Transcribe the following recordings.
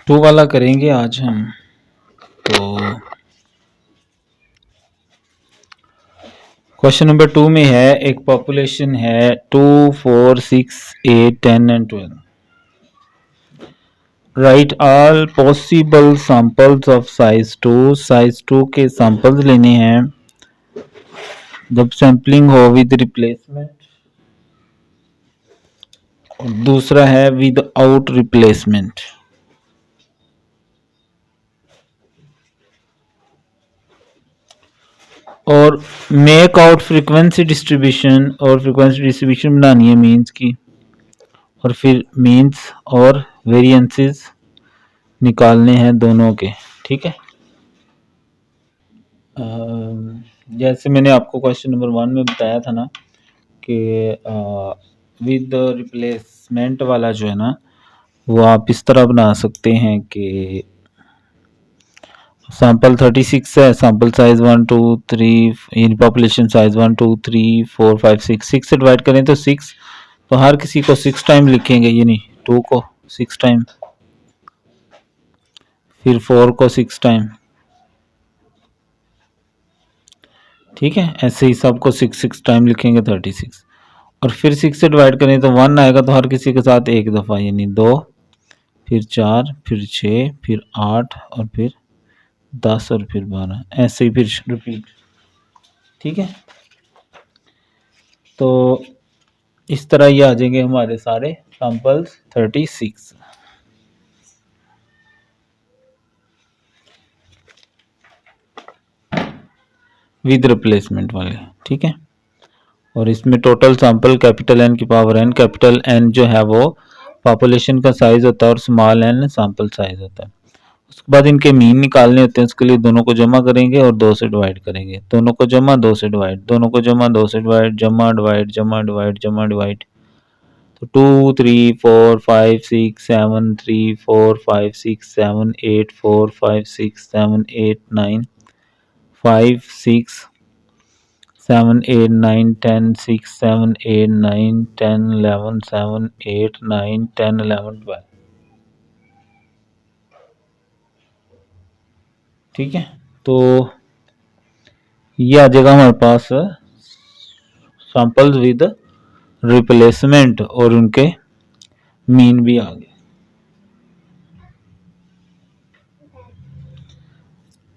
To वाला करेंगे आज हम। तो क्वेश्चन नंबर 2 में है, एक पॉपुलेशन है 2, 4, 6, 8, 10 and 12। Right all possible samples of size 2। Size 2 के सैंपल्स लेने हैं जब सैम्पलिंग हो विद रिप्लेसमेंट, और दूसरा है विद आउट रिप्लेसमेंट। और मेक आउट फ्रीक्वेंसी डिस्ट्रीब्यूशन, और फ्रीक्वेंसी डिस्ट्रीब्यूशन बनानी है मीन्स की, और फिर मीन्स और वेरिएंसेस निकालने हैं दोनों के। ठीक है, जैसे मैंने आपको क्वेश्चन नंबर 1 में बताया था ना कि विद रिप्लेसमेंट वाला जो है ना, वो आप इस तरह बना सकते हैं कि सैंपल 36 है, sample size 1 2 3, in population size 1 2 3 4 5 6 से डिवाइड करें तो 6, तो हर किसी को 6 टाइम लिखेंगे, ये नहीं 2 को 6 टाइम, फिर 4 को 6 टाइम। ठीक है, ऐसे ही सबको 6 टाइम लिखेंगे 36, और फिर 6 से डिवाइड करें तो 1 आएगा, तो हर किसी के साथ एक दफ़ा, यानी 2, फिर 4, फिर 6, फिर 8, और फिर 10, और फिर 12, ऐसे ही फिर रिपीट। ठीक है, तो इस तरह ये आ जाएंगे हमारे सारे सैंपल्स 36 विद रिप्लेसमेंट वाले। ठीक है, और इसमें टोटल सैंपल कैपिटल एन की पावर एन, कैपिटल एन जो है वो पॉपुलेशन का साइज होता है और स्मॉल एन सैंपल साइज होता है। उसके बाद इनके मीन निकालने होते हैं, उसके लिए दोनों को जमा करेंगे और 2 से डिवाइड करेंगे, दोनों को जमा 2 से डिवाइड, दोनों को जमा 2 से डिवाइड, जमा डिवाइड जमा डिवाइड जमा डिवाइड, तो 2 3 4 5 6 7 3 4 5 6 7 8 4 5 6 7 8 9 5 6 7 8 9 10 6 7 8 9 10 11 7 8 9 10 11 12। ठीक है, तो ये आ जाएगा हमारे पास सैंपल्स विद रिप्लेसमेंट, और उनके मीन भी आ गए।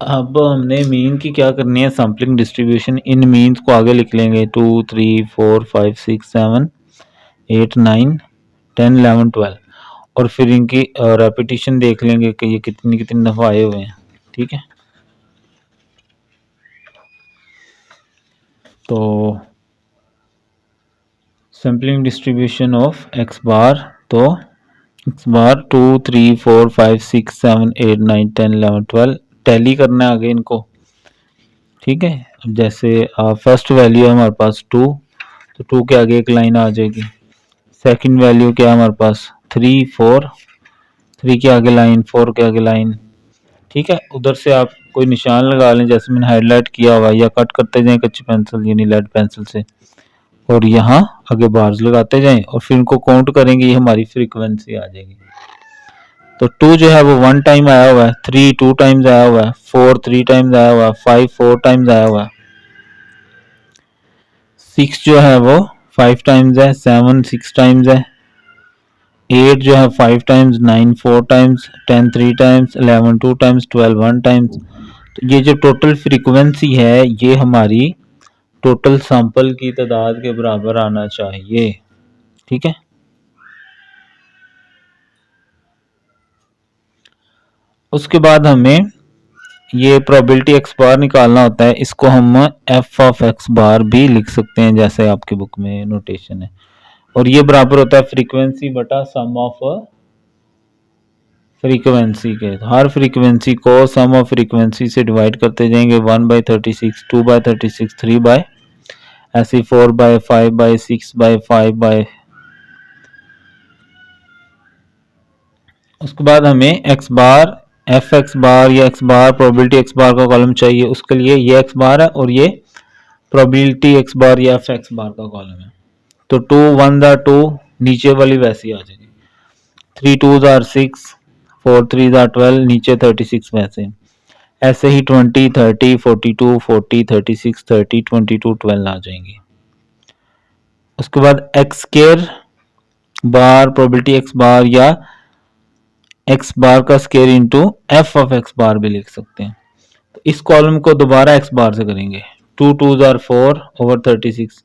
अब हमने मीन की क्या करनी है, सैम्पलिंग डिस्ट्रीब्यूशन, इन मीन्स को आगे लिख लेंगे 2 3 4 5 6 7 8 9 10 11 12, और फिर इनकी रेपिटेशन देख लेंगे कि ये कितनी कितनी दफ़ा आए हुए हैं। ठीक है, तो sampling distribution of x bar, तो एक्स बार 2 3 4 5 6 7 8 9 10 11 12 टैली करना है आगे इनको। ठीक है, अब जैसे फर्स्ट वैल्यू है हमारे पास 2, तो 2 के आगे एक लाइन आ जाएगी। सेकंड वैल्यू क्या है हमारे पास 3 4, 3 के आगे लाइन, 4 के आगे लाइन। ठीक है, उधर से आप कोई निशान लगा लें, जैसे मैंने हाईलाइट किया हुआ, या कट करते जाएं कच्ची पेंसिल यानी लेड पेंसिल से, और यहाँ आगे बार्स लगाते जाएं, और फिर इनको काउंट करेंगे, ये हमारी फ्रीक्वेंसी आ जाएगी। तो 2 जो है वो 1 टाइम आया हुआ है, 3 2 टाइम्स आया हुआ है, 4 3 टाइम्स आया हुआ है, 5 4 टाइम्स आया हुआ है, 6 जो है वो 5 टाइम्स है, 7 6 टाइम्स है, 8 जो है 5 times, 9 4 times, 10 3 times, 11 2 times, 12 1 times. तो ये जो टोटल फ्रीक्वेंसी है ये हमारी टोटल सैंपल की तादाद के बराबर आना चाहिए। ठीक है, उसके बाद हमें ये प्रोबेबिलिटी एक्स बार निकालना होता है, इसको हम एफ ऑफ एक्स बार भी लिख सकते हैं, जैसे आपकी बुक में नोटेशन है, और ये बराबर होता है फ्रीक्वेंसी बटा सम ऑफ फ्रीक्वेंसी के। हर फ्रीक्वेंसी को सम ऑफ फ्रीक्वेंसी से डिवाइड करते जाएंगे, 1/36, 2/36, 3 ऐसे 4/5 6/5। उसके बाद हमें एक्स बार एफ एक्स बार या x bar probability x bar का कॉलम चाहिए, उसके लिए ये एक्स बार है और ये प्रोबेबिलिटी एक्स बार या एफ एक्स बार का कॉलम है। तो 2 1 2 नीचे वाली वैसी आ जाएगी, 3 2 6, 4 3 12, नीचे 36 वैसे। ऐसे ही 20 30 42 40 36 30 22 12 आ जाएंगे। उसके बाद x square bar probability x bar या एक्स बार का square into f of x bar भी लिख सकते हैं। तो इस कॉलम को दोबारा एक्स बार से करेंगे। 2 2s are 4 over 36,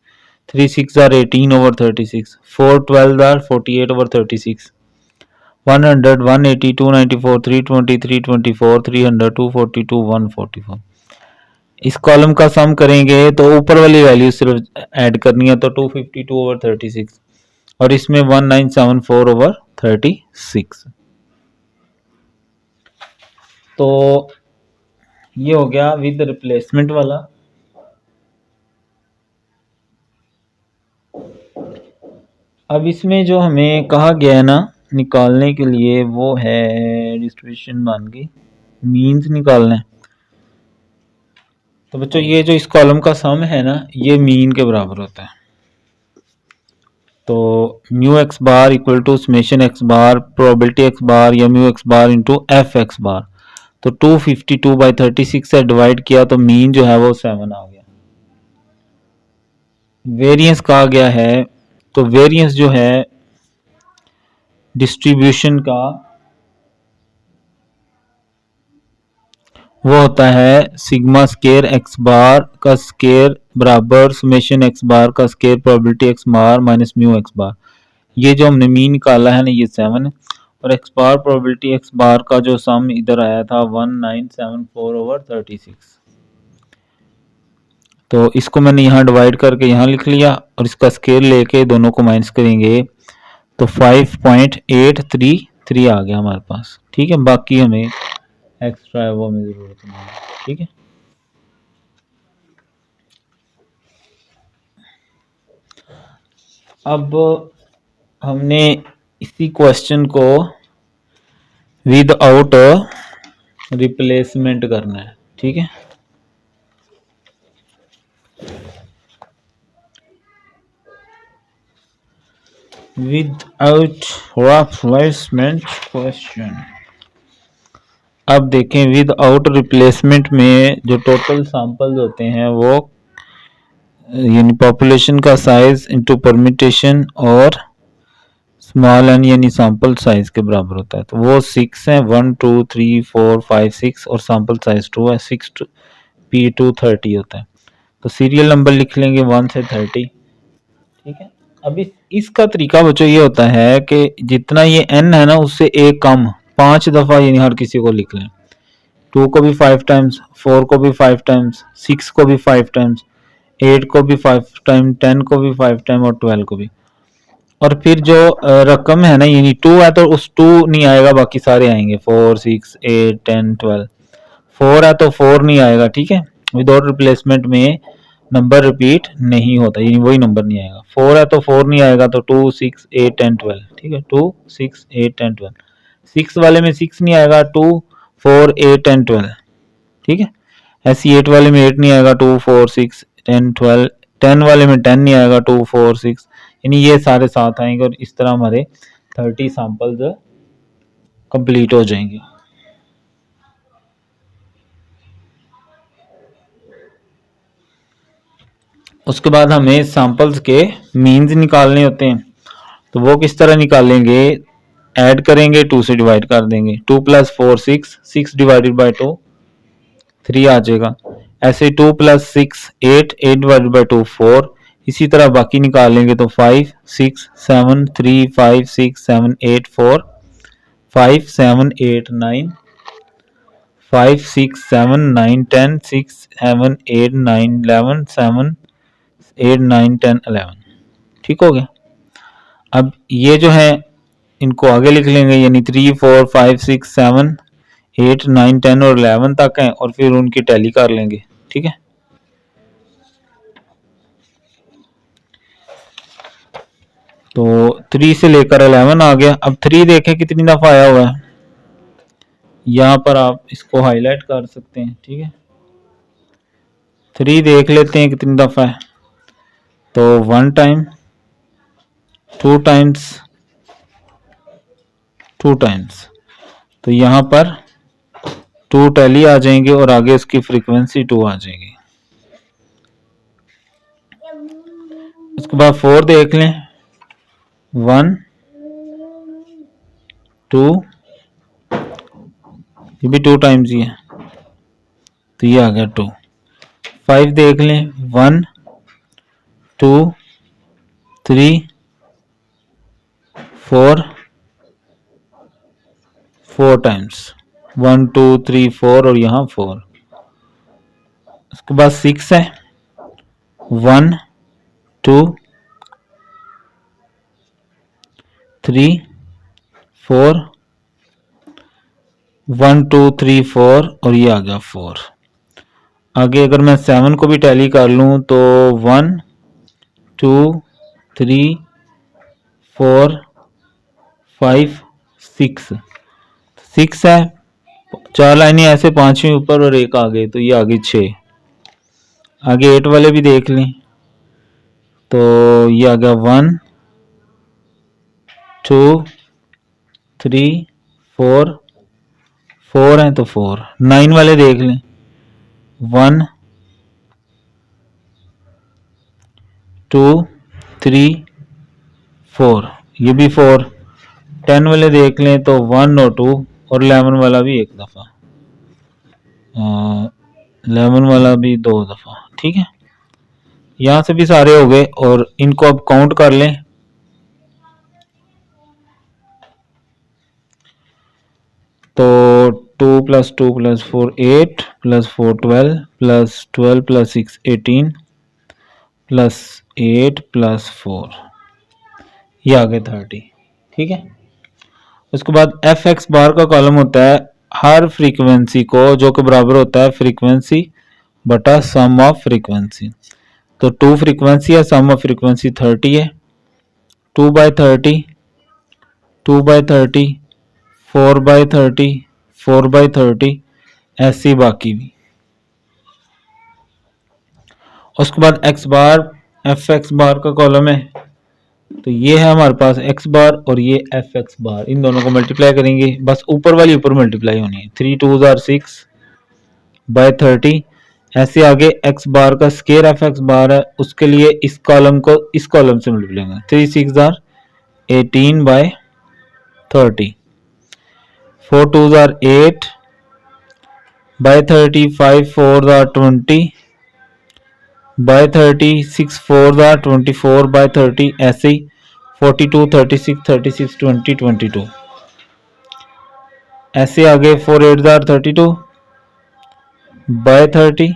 3 6 are 18 over 36, 4 12 are 48 over 36, 100 180 294 320 324 300 242 144। इस कॉलम का सम करेंगे तो ऊपर वाली वैल्यू सिर्फ ऐड करनी है, तो 252 ओवर 36 और इसमें 1974 ओवर 36। तो ये हो गया विद रिप्लेसमेंट वाला। अब इसमें जो हमें कहा गया है ना निकालने के लिए वो है डिस्ट्रीब्यूशन मान की मीन्स निकालना है। तो बच्चों ये जो इस कॉलम का सम है ना ये मीन के बराबर होता है। तो mu x bar equal to summation x bar probability x bar या mu x bar into f x bar. तो 252/36 से डिवाइड किया तो मीन जो है वो 7 आ गया। वेरिएंस कहा गया है, तो वेरिएंस जो है डिस्ट्रीब्यूशन का वो होता है सिग्मा स्केयर एक्स बार का स्केयर बराबर समेशन एक्स बार का square probability x bar minus mu x बार। ये जो हमने मीन निकाला है ना ये 7 है और x bar probability x bar का जो सम इधर आया था 1974 ओवर 36। तो इसको मैंने यहाँ डिवाइड करके यहाँ लिख लिया और इसका स्केयर लेके दोनों को माइनस करेंगे तो 5.833 आ गया हमारे पास। ठीक है, बाकी हमें एक्स्ट्रा है वो हमें जरूरत नहीं है। ठीक है, अब हमने इसी क्वेश्चन को विदाउट रिप्लेसमेंट करना है। ठीक है, विदाउट रिप्लेसमेंट क्वेश्चन। अब देखें विदाउट रिप्लेसमेंट में जो टोटल सैंपल्स होते हैं वो यानी पॉपुलेशन का साइज इनटू परमिटेशन और स्मॉल एन यानी सैंपल साइज के बराबर होता है। तो वो 6 है, 1 2 3 4 5 6 और सैंपल साइज 2 है, 6 to P2 30 होता है। तो सीरियल नंबर लिख लेंगे 1 से 30। ठीक है, अब इसका तरीका बच्चों ये होता है कि जितना ये n है ना उससे एक कम 5 दफा यानी हर किसी को लिख लें। 2 को भी 5 टाइम्स, 4 को भी 5 टाइम्स, 6 को भी 5 टाइम्स, 8 को भी 5 टाइम, 10 को भी 5 टाइम और 12 को भी। और फिर जो रकम है ना यानी 2 है तो उस 2 नहीं आएगा, बाकी सारे आएंगे 4 6 8 10 12। 4 है तो 4 नहीं आएगा। ठीक है, विदाउट रिप्लेसमेंट में नंबर रिपीट नहीं होता यानी वही नंबर नहीं आएगा। 4 है तो 4 नहीं आएगा, तो 2 6 8 10 12। ठीक है, 2 6 8 10 12। 6 वाले में 6 नहीं आएगा, 2 4 8 10 12। ठीक है, ऐसी 8 वाले में 8 नहीं आएगा, 2 4 6 10 12। 10 वाले में 10 नहीं आएगा, 2 4 6, यानी ये सारे साथ आएंगे और इस तरह हमारे 30 सैंपल्स कंप्लीट हो जाएंगे। उसके बाद हमें सैंपल्स के मीन्स निकालने होते हैं। तो वो किस तरह निकालेंगे, ऐड करेंगे 2 से डिवाइड कर देंगे। 2 + 4 6, 6 डिवाइडेड बाय 2 3 आ जाएगा। ऐसे 2 + 6 8, 8 डिवाइडेड बाय 2 4। इसी तरह बाकी निकालेंगे तो 5 6 7 3 5 6 7 8 4 5 7 8 9 5 6 7 9 10 6 7 8 9 11 7 8 9 10 11। ठीक हो गया। अब ये जो है इनको आगे लिख लेंगे यानी 3 4 5 6 7 8 9 10 और 11 तक हैं और फिर उनकी टैली कर लेंगे। ठीक है, तो 3 से लेकर 11 आ गया। अब 3 देखें कितनी दफा आया हुआ है, यहाँ पर आप इसको हाईलाइट कर सकते हैं। ठीक है, 3 देख लेते हैं कितनी दफा है। तो 1 टाइम, 2 टाइम्स, 2 टाइम्स। तो यहाँ पर 2 टैली आ जाएंगे और आगे इसकी फ्रीक्वेंसी 2 आ जाएगी। उसके बाद 4 देख लें, 1 2, ये भी 2 टाइम्स ही है तो ये आ गया 2। 5 देख लें, 1 2 3 4 4 टाइम्स, 1 2 3 4 और यहाँ 4। उसके बाद 6 है, 1 2 3 4, 1 2 3 4 और ये आ गया 4। आगे अगर मैं 7 को भी टैली कर लूँ तो 1 2 3 4 5 6, 6 है, 4 लाइनें ऐसे, 5वीं ऊपर और एक आगे, तो ये आगे 6। आगे 8 वाले भी देख लें तो ये आ गया 1 2 3 4 4 है तो 4। 9 वाले देख लें, 1 2 3 4, ये भी 4। 10 वाले देख लें तो 1 और 2 और 11 वाला भी एक दफ़ा, 11 वाला भी 2 दफ़ा। ठीक है, यहाँ से भी सारे हो गए और इनको अब काउंट कर लें। तो 2 + 2 + 4 8 + 4 12 + 12 + 6 18 + 8 + 4, ये आ गए 30। ठीक है, उसके बाद एफ एक्स बार का कॉलम होता है हर फ्रीक्वेंसी को, जो कि बराबर होता है फ्रीक्वेंसी बटा सम ऑफ फ्रीक्वेंसी। तो 2 फ्रीक्वेंसी है, सम ऑफ फ्रीक्वेंसी 30 है, 2/30 2/30 4/30 4/30, ऐसे बाकी भी। उसके बाद एक्स बार एफ एक्स बार का कॉलम है, तो ये है हमारे पास एक्स बार और ये एफ एक्स बार, इन दोनों को मल्टीप्लाई करेंगे, बस ऊपर वाली ऊपर मल्टीप्लाई होनी है। 3 2 आर 6/30। ऐसे आगे एक्स बार का स्केयर एफ एक्स बार है, उसके लिए इस कॉलम को इस कॉलम से मल्टीप्लाई करेंगे। 3 6 आर 18/30, 4 2 आर 8/30, 5 4 आर 20/30, 6 4 आर 24/30, ऐसे ही 42 36 36 20 22, ऐसे आगे 4 8 आर 32/30,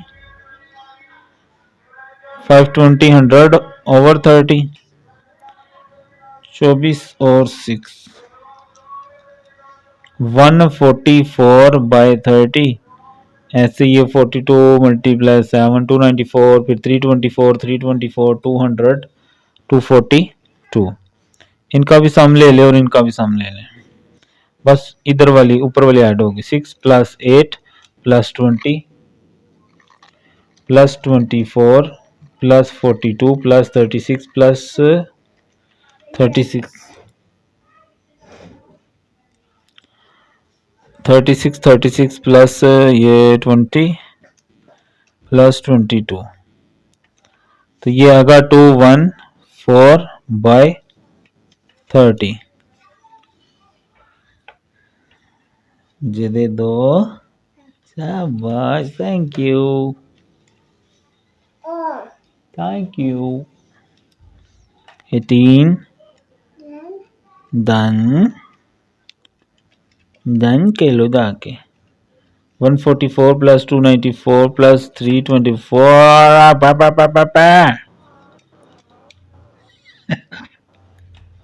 5 20 100/30, 24 और 6 144/30, ऐसे ये 42 × 7 294, फिर 324 324 200 242। इनका भी सम ले ले और इनका भी सम ले लें, बस इधर वाली ऊपर वाली ऐड होगी। 6 + 8 + 20 + 24 + 42 + 36 + 36 36 36 प्लस ये 20 + 22, तो ये आएगा 214/30। जे दे दो, शाबाश, thank you thank you. 18 done के लो जाके। 144 + 294 + 324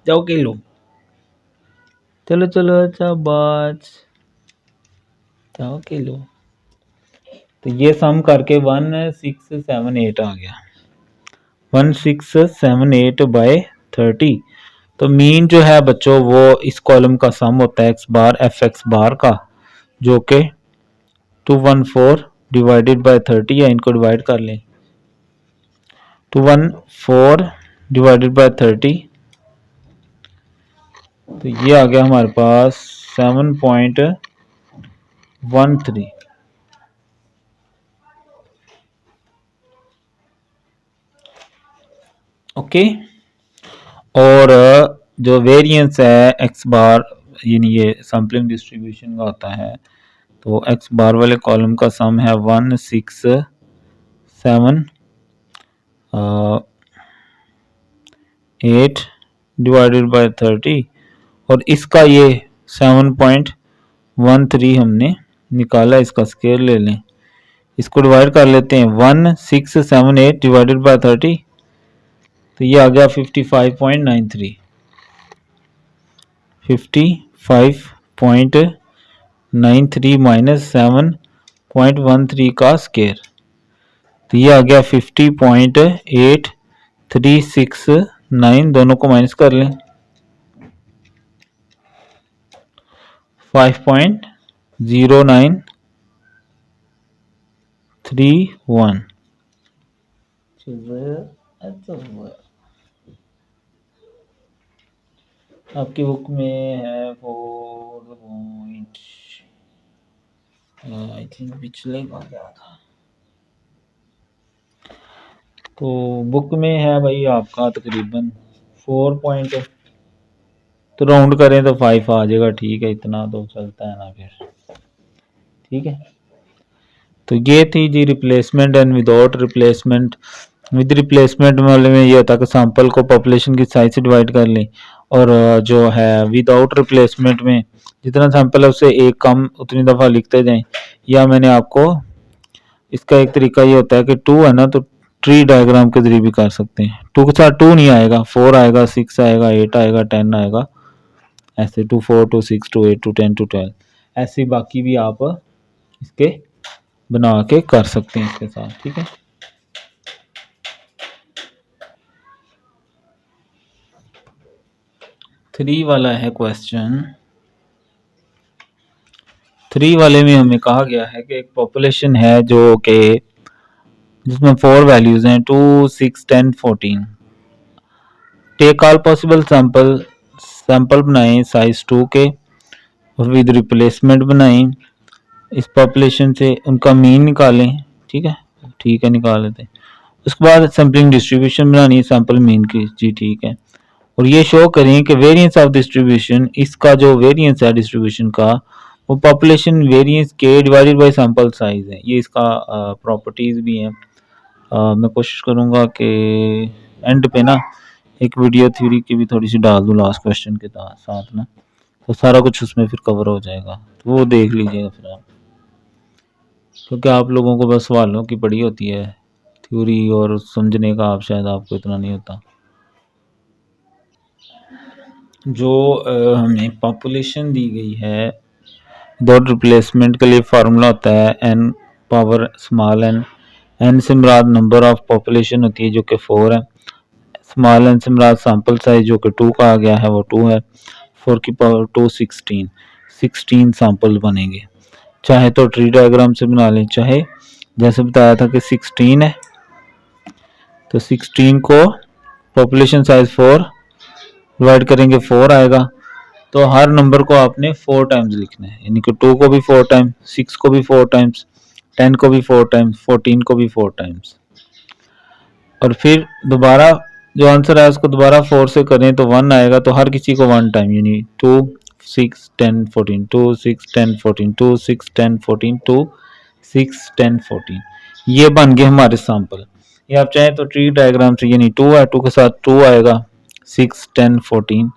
जाओ के लो, चलो चलो शाबाश, जाओ के लो। तो ये सम करके 1678 आ गया, 1678/30। तो मीन जो है बच्चों वो इस कॉलम का सम होता है एक्स बार एफ एक्स बार का, जो कि 214/30 है। इनको डिवाइड कर लें, 214/30, तो ये आ गया हमारे पास 7.5 13। ओके। और जो वेरिएंस है एक्स बार, यानी ये सैम्पलिंग डिस्ट्रीब्यूशन का होता है, तो एक्स बार वाले कॉलम का सम है 167 8 डिवाइडेड बाय 30, और इसका ये 7.13 हमने निकाला। इसका स्केयर ले लें, इसको डिवाइड कर लेते हैं 1678 डिवाइडेड बाय 30, तो ये आ गया 55.93। 55.93 माइनस 7.13 का स्केयर, तो ये आ गया 50.8369। दोनों को माइनस कर लें, 5.0931। आपकी बुक में है 4 पॉइंट, आई थिंक पिछले का क्या था, तो बुक में है भाई आपका तकरीबन 4 पॉइंट, तो राउंड करें तो 5 आ जाएगा। ठीक है, इतना तो चलता है ना फिर। ठीक है, तो ये थी जी replacement and without replacement. With replacement वाले में ये होता है कि सैंपल को पॉपुलेशन की साइज से डिवाइड कर लें, और जो है विदाउट रिप्लेसमेंट में जितना सैंपल है उससे एक कम उतनी दफ़ा लिखते जाएं। या मैंने आपको इसका एक तरीका ये होता है कि 2 है ना, तो ट्री डायग्राम के जरिए भी कर सकते हैं। 2 के साथ 2 नहीं आएगा, 4 आएगा, 6 आएगा, 8 आएगा, 10 आएगा, ऐसे 2 4 2 6 2 8 2 10 2 12, ऐसे बाकी भी आप इसके बना के कर सकते हैं इसके साथ। ठीक है, थ्री वाला है क्वेश्चन। 3 वाले में हमें कहा गया है कि एक पॉपुलेशन है जो कि जिसमें 4 वैल्यूज हैं 2 6 10 14। टेक ऑल पॉसिबल सैंपल बनाएं साइज 2 के, और विद रिप्लेसमेंट बनाएं। इस पॉपुलेशन से उनका मीन निकालें। ठीक है, निकाल लेते हैं। उसके बाद सैम्पलिंग डिस्ट्रीब्यूशन बनानी है सैंपल मीन की। जी ठीक है, और ये शो करें कि वेरिएंस ऑफ डिस्ट्रीब्यूशन, इसका जो वेरिएंस है डिस्ट्रीब्यूशन का, वो पॉपुलेशन वेरिएंस के डिवाइडेड बाय सैंपल साइज है। ये इसका प्रॉपर्टीज भी हैं। मैं कोशिश करूँगा कि एंड पे ना एक वीडियो थ्योरी की भी थोड़ी सी डाल दूँ लास्ट क्वेश्चन के साथ ना, तो सारा कुछ उसमें फिर कवर हो जाएगा, तो वो देख लीजिएगा फिर आप, क्योंकि आप लोगों को बस सवालों की पड़ी होती है, थ्योरी और समझने का आप शायद आपको इतना नहीं होता। जो हमें पॉपुलेशन दी गई है विदाउट रिप्लेसमेंट के लिए फार्मूला होता है n power small n। n से मुराद नंबर ऑफ पॉपुलेशन होती है जो कि 4 है। स्मॉल n से मुराद सैंपल साइज जो कि 2 का आ गया है वो 2 है। 4 की पावर 2 16 सैंपल बनेंगे। चाहे तो ट्री डायग्राम से बना लें, चाहे जैसे बताया था कि 16 है तो 16 को पॉपुलेशन साइज 4 डिवाइड करेंगे 4 आएगा। तो हर नंबर को आपने 4 टाइम्स लिखना है, यानी कि 2 को भी 4 टाइम्स, 6 को भी 4 टाइम्स, 10 को भी 4 टाइम्स, 14 को भी 4 टाइम्स, और फिर दोबारा जो आंसर है उसको दोबारा 4 से करें तो 1 आएगा। तो हर किसी को 1 टाइम, यानी 2 6 10 14 2 6 10 14 2 6 10 14 2 6 10 14, ये बन गए हमारे सैंपल। ये आप चाहें तो ट्री डायग्राम से, यानी 2 है, 2 के साथ 2 आएगा, 6 10 14,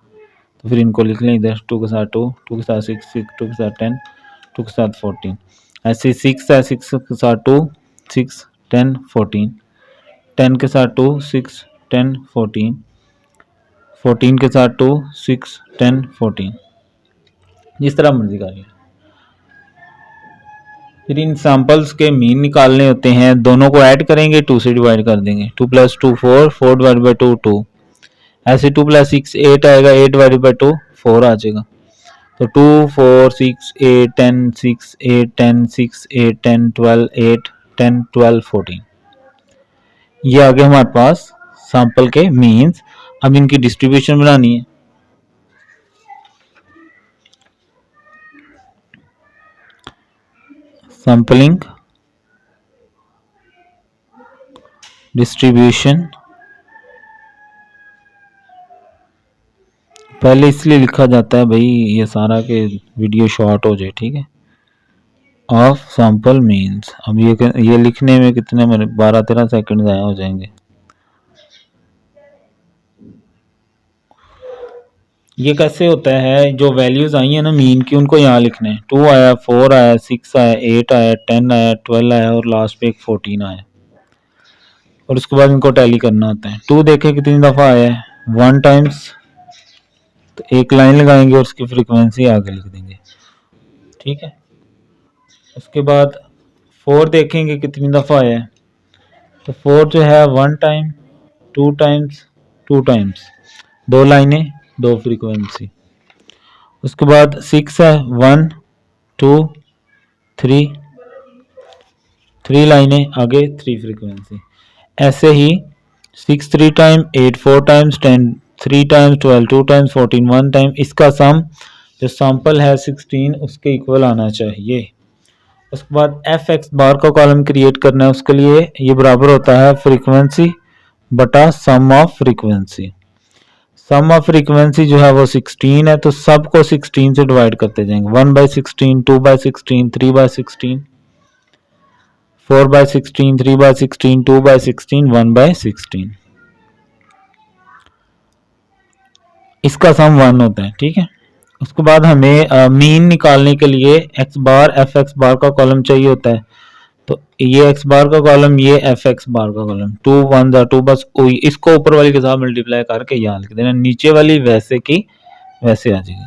तो फिर इनको लिख लें इधर, 2 के साथ 2, 2 के साथ 6 6, 2 के साथ 10, 2 के साथ 14, ऐसे 6 है, 6 के साथ 2 6 10 14, 10 के साथ 2 6 10 14, 14 के साथ 2 6 10 14, जिस तरह मर्जी कर लें। फिर इन सैंपल्स के मीन निकालने होते हैं, दोनों को ऐड करेंगे, 2 से डिवाइड कर देंगे, 2 + 2 4, 4 डिवाइड बाई 2 2, ऐसे 2 + 6 8 आएगा, 8 डिवाइड बाई 2 4 आ जाएगा। तो 2 4 6 8 10 6 8 10 6 8 10 12 8 10 12 14, ये आ गया हमारे पास सैंपल के मीन्स। अब इनकी डिस्ट्रीब्यूशन बनानी है। सैम्पलिंग डिस्ट्रीब्यूशन, पहले इसलिए लिखा जाता है भाई ये सारा के वीडियो शॉर्ट हो जाए, ठीक है। ऑफ सैंपल मीन्स, अब ये लिखने में कितने मेरे 12-13 सेकंड ज़ाया हो जाएंगे। ये कैसे होता है, जो वैल्यूज आई है ना मीन की उनको यहाँ लिखने हैं। 2 आया, 4 आया, 6 आया, 8 आया, 10 आया, 12 आया और लास्ट पे एक 14 आया, और उसके बाद इनको टैली करना होता है। 2 देखें कितनी दफ़ा आया है, 1 टाइम्स, तो एक लाइन लगाएंगे और उसकी फ्रीक्वेंसी आगे लिख देंगे, ठीक है। उसके बाद 4 देखेंगे कितनी दफ़ा आया है, तो 4 जो है 1 टाइम, 2 टाइम्स, 2 टाइम्स, 2 लाइनें 2 फ्रीक्वेंसी। उसके बाद 6 है 1 2 3, 3 लाइनें आगे 3 फ्रीक्वेंसी। ऐसे ही 6 3 time, 8 4 times, 10 3 times, 12 2 times, 14 1 time. इसका सम जो सैंपल है 16 उसके इक्वल आना चाहिए। उसके बाद एफ एक्स बार का कॉलम क्रिएट करना है, उसके लिए ये बराबर होता है फ्रीक्वेंसी बटा sum of frequency. Sum of frequency जो है वो 16 है, तो सबको 16 से डिवाइड करते जाएंगे। 1/16, 2/16, 3/16, 4/16, 3/16, 2/16, 1/16। इसका सम 1 होता है, ठीक है। उसके बाद हमें मीन निकालने के लिए एक्स बार एफ एक्स बार का कॉलम चाहिए होता है, तो ये एक्स बार का कॉलम, ये एफ एक्स बार का कॉलम, 2 1 2, बस इसको ऊपर वाली के साथ मल्टीप्लाई करके यहाँ लिख देना, नीचे वाली वैसे की वैसे आ जाएगी।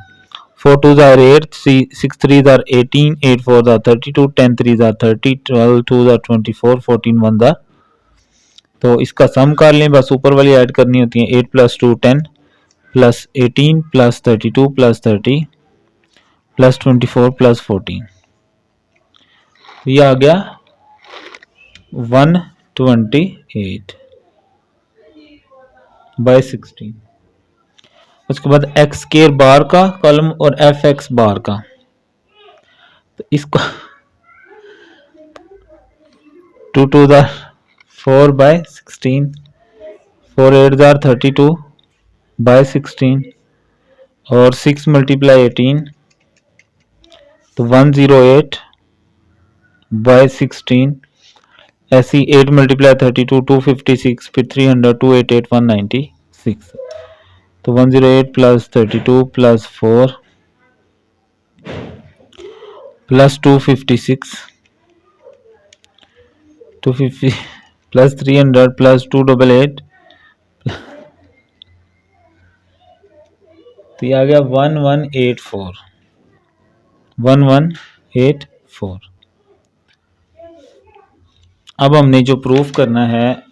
4 2 are 8, 6 3 are 18, 8 4 are 32, 10 3 are 30, 12 2 are 24, 14 1 are, तो इसका सम कर लें, बस ऊपर वाली ऐड करनी होती है। 8 + 2 10 + 18 + 32 + 30 + 24 + 14, तो ये आ गया 128/16। उसके बाद एक्स स्क्वायर बार का कॉलम और एफ एक्स बार का, तो इसको 2 2 are 4/16, 4 8 are 32/16 और 6 × 18, तो 108/16। ऐसी 8 × 32 256, फिर 300 288 196, तो 108 + 32 + 4 + 256 250 + 300 + 288, तो ये आ गया 1184। अब हमने जो प्रूफ करना है,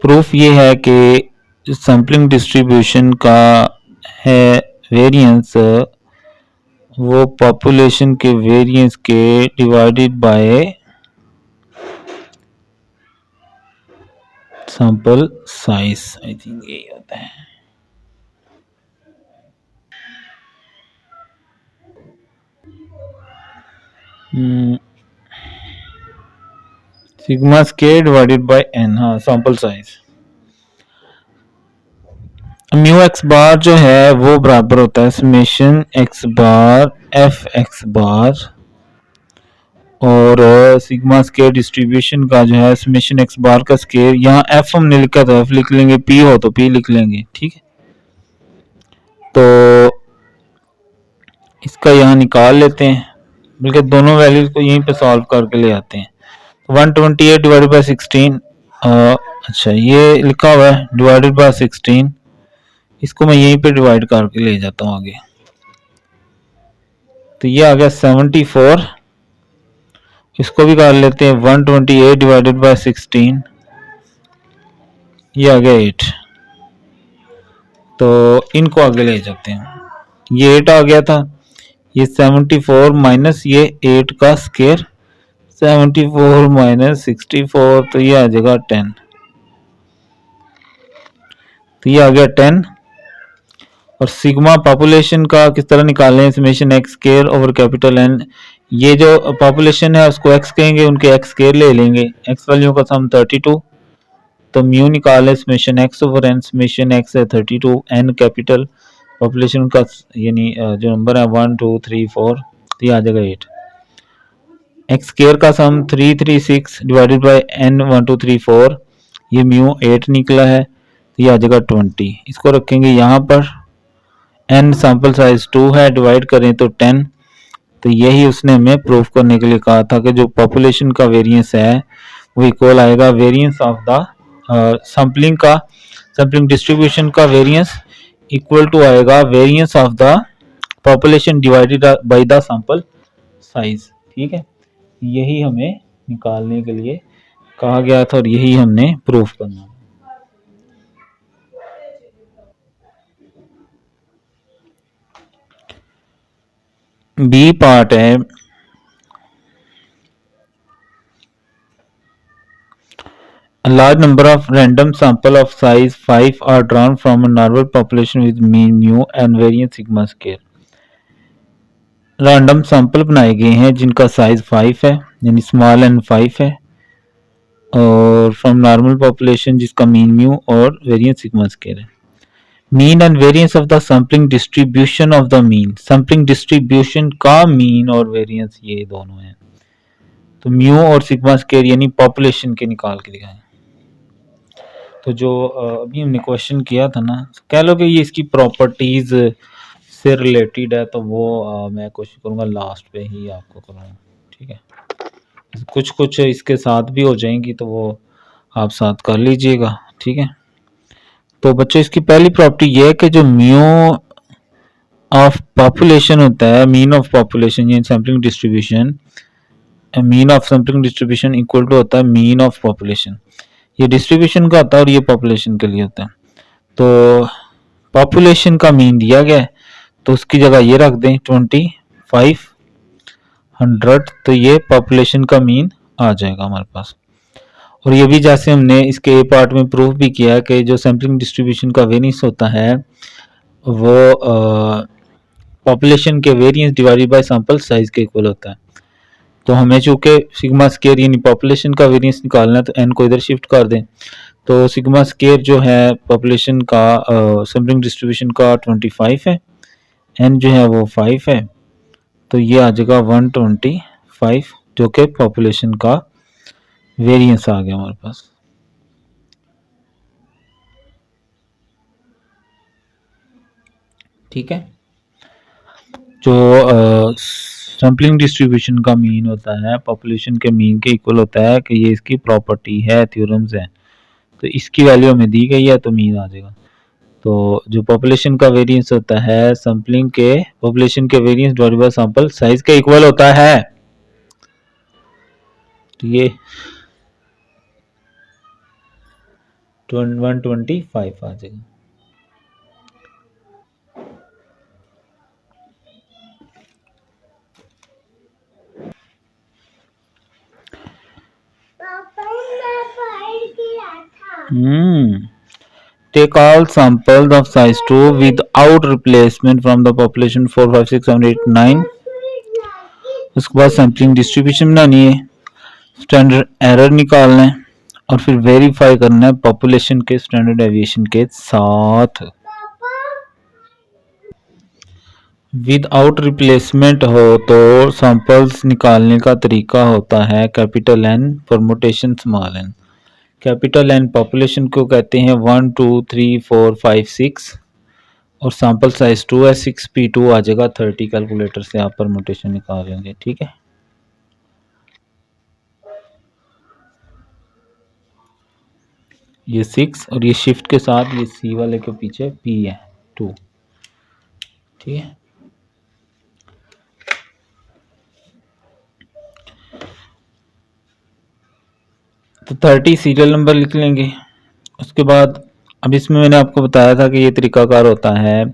प्रूफ ये है कि सैम्पलिंग डिस्ट्रीब्यूशन का है वेरिएंस, वो पॉपुलेशन के वेरिएंस के divided by sample size, I think यही होता है। Sigma square divided by n, हाँ सैंपल साइज। म्यू एक्स बार जो है वो बराबर होता है समेशन एक्स बार एफ एक्स बार, और सिग्मा स्क्वायर डिस्ट्रीब्यूशन का जो है समेशन एक्स बार का स्क्वायर। यहाँ एफ हमने लिखा था एफ लिख लेंगे, पी हो तो पी लिख लेंगे, ठीक है। तो इसका यहाँ निकाल लेते हैं, बल्कि दोनों वैल्यूज को यहीं पे सॉल्व करके ले आते हैं। 128/16, अच्छा ये लिखा हुआ है डिवाइडेड बाय 16, इसको मैं यहीं पे डिवाइड करके ले जाता हूँ आगे, तो ये आ गया 74। इसको भी कर लेते हैं 128/16, ये आ गया 8, तो इनको आगे ले जाते हैं। ये 8 आ गया था, ये 74 माइनस ये 8 का स्क्वायर, 74 - 64, तो ये आ जाएगा 10, तो ये आ गया 10। और सिग्मा पॉपुलेशन का किस तरह निकालें, summation x square over capital N. ये जो पॉपुलेशन है उसको एक्स कहेंगे, उनके एक्स स्क्वायर ले लेंगे, एक्स वैल्यू का सम 32, तो म्यू निकाले summation x over N, summation x है 32, एन कैपिटल पॉपुलेशन का यानी जो नंबर है 1 2 3 4, तो ये आ जाएगा 8। एक्स स्क्वायर का सम 336 डिवाइडेड बाय एन 1 2 3 4, ये म्यू 8 निकला है, तो ये आ जाएगा 20। इसको रखेंगे यहाँ पर, एन सैंपल साइज 2 है, डिवाइड करें तो 10। तो यही उसने हमें प्रूव करने के लिए कहा था कि जो पॉपुलेशन का वेरिएंस है वो इक्वल आएगा variance of the sampling distribution का वेरिएंस इक्वल टू आएगा variance of the population divided by the sample size. ठीक है, यही हमें निकालने के लिए कहा गया था और यही हमने प्रूफ करना है। बी पार्ट है, a large number of random sample of size 5 are drawn from a normal population with mean mu and variance sigma square। Random sample बनाए गए हैं जिनका साइज 5 है यानी स्मॉल एन 5 है, और फ्रॉम नॉर्मल पॉपुलेशन जिसका मीन म्यू और वेरिएंस सिग्मा स्क्वायर है। Mean and variance of the sampling distribution of the mean, sampling distribution का मीन और वेरिएंस ये दोनों हैं, तो म्यू और सिग्मा स्क्वायर यानी पॉपुलेशन के निकाल के दिखाएं। तो जो अभी हमने क्वेश्चन किया था ना, कह लो कि ये इसकी प्रॉपर्टीज से रिलेटेड है, तो वो मैं कोशिश करूंगा लास्ट पे ही आपको कराऊं। ठीक है, कुछ कुछ इसके साथ भी हो जाएंगी तो वो आप साथ कर लीजिएगा। ठीक है, तो बच्चों इसकी पहली प्रॉपर्टी ये है कि जो म्यू ऑफ पॉपुलेशन होता है, मीन ऑफ पॉपुलेशन यानी sampling distribution, mean of sampling distribution equal to होता है मीन ऑफ पॉपुलेशन। ये डिस्ट्रीब्यूशन का होता है और ये पॉपुलेशन के लिए होता है। तो पॉपुलेशन का मीन दिया गया है तो उसकी जगह ये रख दें 2500, तो ये पॉपुलेशन का मीन आ जाएगा हमारे पास। और ये भी जैसे हमने इसके ए पार्ट में प्रूफ भी किया है कि जो सैम्पलिंग डिस्ट्रीब्यूशन का वेरिएंस होता है वो पॉपुलेशन के variance divided by sample size के इक्वल होता है। तो हमें चूंकि सिग्मा स्क्वायर यानी पॉपुलेशन का वेरिएंस निकालना है तो एन को इधर शिफ्ट कर दें, तो सिग्मा स्क्वायर जो है पॉपुलेशन का सैम्पलिंग डिस्ट्रीब्यूशन का 25 है, एन जो है वो 5 है, तो ये आ जाएगा 125 जो कि पॉपुलेशन का वेरिएंस आ गया हमारे पास। ठीक है, जो सैम्पलिंग डिस्ट्रीब्यूशन का मीन होता है पॉपुलेशन के मीन के इक्वल होता है कि ये इसकी प्रॉपर्टी है, थ्योरम्स है, तो इसकी वैल्यू हमें दी गई है तो मीन आ जाएगा। तो जो पॉपुलेशन का वेरिएंस होता है सैम्पलिंग के पॉपुलेशन के variance divided by sample size के इक्वल होता है, तो ये 125 आ जाएगा। Take all samples of size 2 without replacement from the population 4 5 6 7 8 9। उसके बाद सैम्पलिंग डिस्ट्रीब्यूशन बनानी है, स्टैंडर्ड एरर निकालना है और फिर वेरीफाई करना है पॉपुलेशन के स्टैंडर्ड डेविएशन के साथ। विदाउट रिप्लेसमेंट हो तो सैंपल्स निकालने का तरीका होता है capital N permutation small n. Capital N population को कहते हैं 1 2 3 4 5 6 और सैंपल साइज 2 है, 6p2 आ जाएगा 30। कैलकुलेटर से आप परमुटेशन निकाल लेंगे। ठीक है, ये 6 और ये शिफ्ट के साथ ये सी वाले के पीछे p है 2। ठीक है, तो 30 सीरियल नंबर लिख लेंगे। उसके बाद अब इसमें मैंने आपको बताया था कि ये तरीकाकार होता है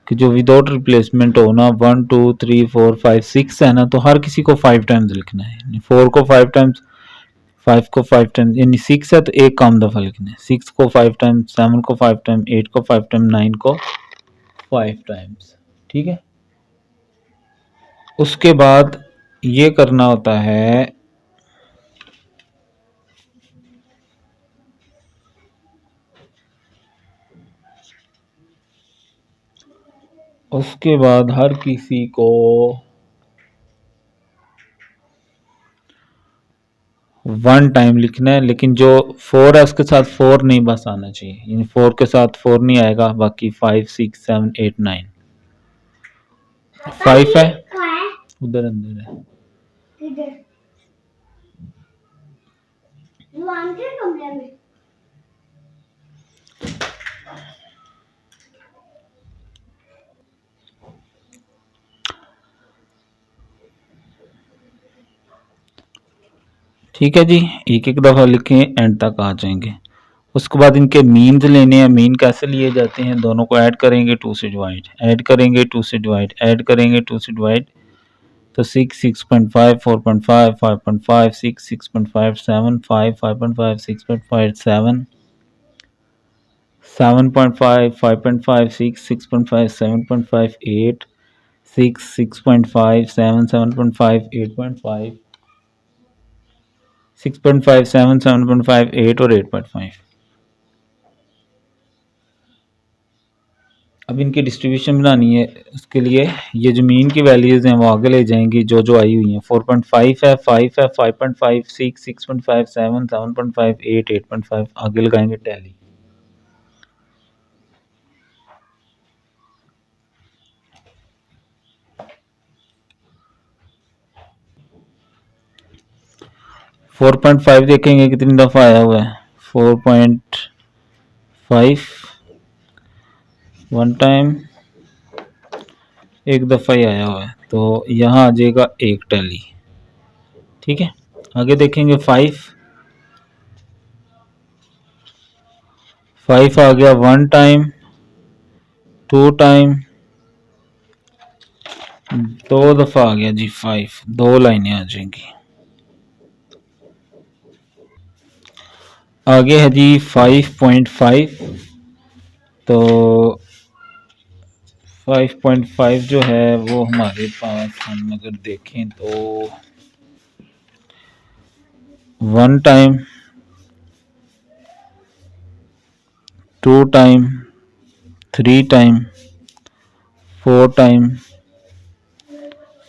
कि जो विदाउट रिप्लेसमेंट हो ना 1 2 3 4 5 6 है ना, तो हर किसी को 5 टाइम्स लिखना है। 4 को 5 टाइम्स, 5 को 5 टाइम्स, यानी 6 है तो एक कम दफा लिखना है। 6 को 5 टाइम्स, 7 को 5 टाइम्स, 8 को 5 टाइम्स, 9 को 5 टाइम्स। ठीक है, उसके बाद ये करना होता है, उसके बाद हर किसी को 1 टाइम लिखना है, लेकिन जो 4 है उसके साथ 4 नहीं बस आना चाहिए, यानी 4 के साथ 4 नहीं आएगा, बाकी 5 6 7 8 9। 5 है उधर अंदर है, कमरे में। ठीक है जी, एक एक दफ़ा लिखें, एंड तक आ जाएंगे। उसके बाद इनके मीन्स लेने हैं। मीन कैसे लिए जाते हैं, दोनों को ऐड करेंगे, 2 से डिवाइड, ऐड करेंगे, 2 से डिवाइड, ऐड करेंगे, 2 से डिवाइड, तो 6 6.5 4.5 5.5 6 6.5 7 5 5.5 6.5 7 7.5 5.5 6 6.5 7.5 8 6 6.5 7 7.5 8.5 6.5 7 7.5 8 और 8.5। अब इनकी डिस्ट्रीब्यूशन बनानी है, उसके लिए ये जो मीन की वैल्यूज़ हैं वो आगे ले जाएंगी, जो जो आई हुई हैं। 4.5 है, 5 है, 5.5 6 6.5 7 7.5 8 8.5 आगे लगाएंगे टैली। फोर 4.5 देखेंगे कितनी दफ़ा आया हुआ है, 4.5 1 टाइम, एक दफ़ा ही आया हुआ है, तो यहाँ आ जाएगा एक टैली। ठीक है, आगे देखेंगे 5 आ गया 1 टाइम, 2 टाइम, 2 दफ़ा आ गया जी 5, 2 लाइनें आ जाएंगी। आगे है जी 5.5, तो 5.5 जो है वो हमारे पास, हम अगर देखें तो 1 time, 2 time, 3 time, 4 time,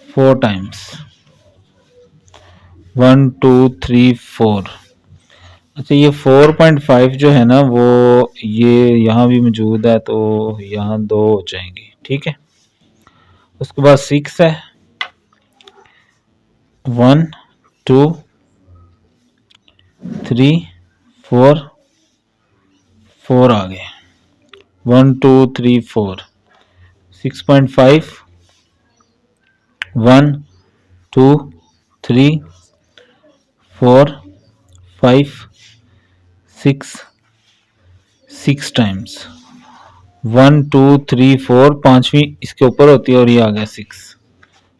4 times, 1 2 3 4। अच्छा, ये 4.5 जो है ना वो ये यहाँ भी मौजूद है, तो यहाँ 2 हो जाएंगी। ठीक है, उसके बाद 6 है, 1 2 3 4 4 आ गए, 1 2 3 4। 6.5 1 2 3 4 5 6 6 टाइम्स, 1 2 3 4, पांचवी इसके ऊपर होती है और ये आ गया 6।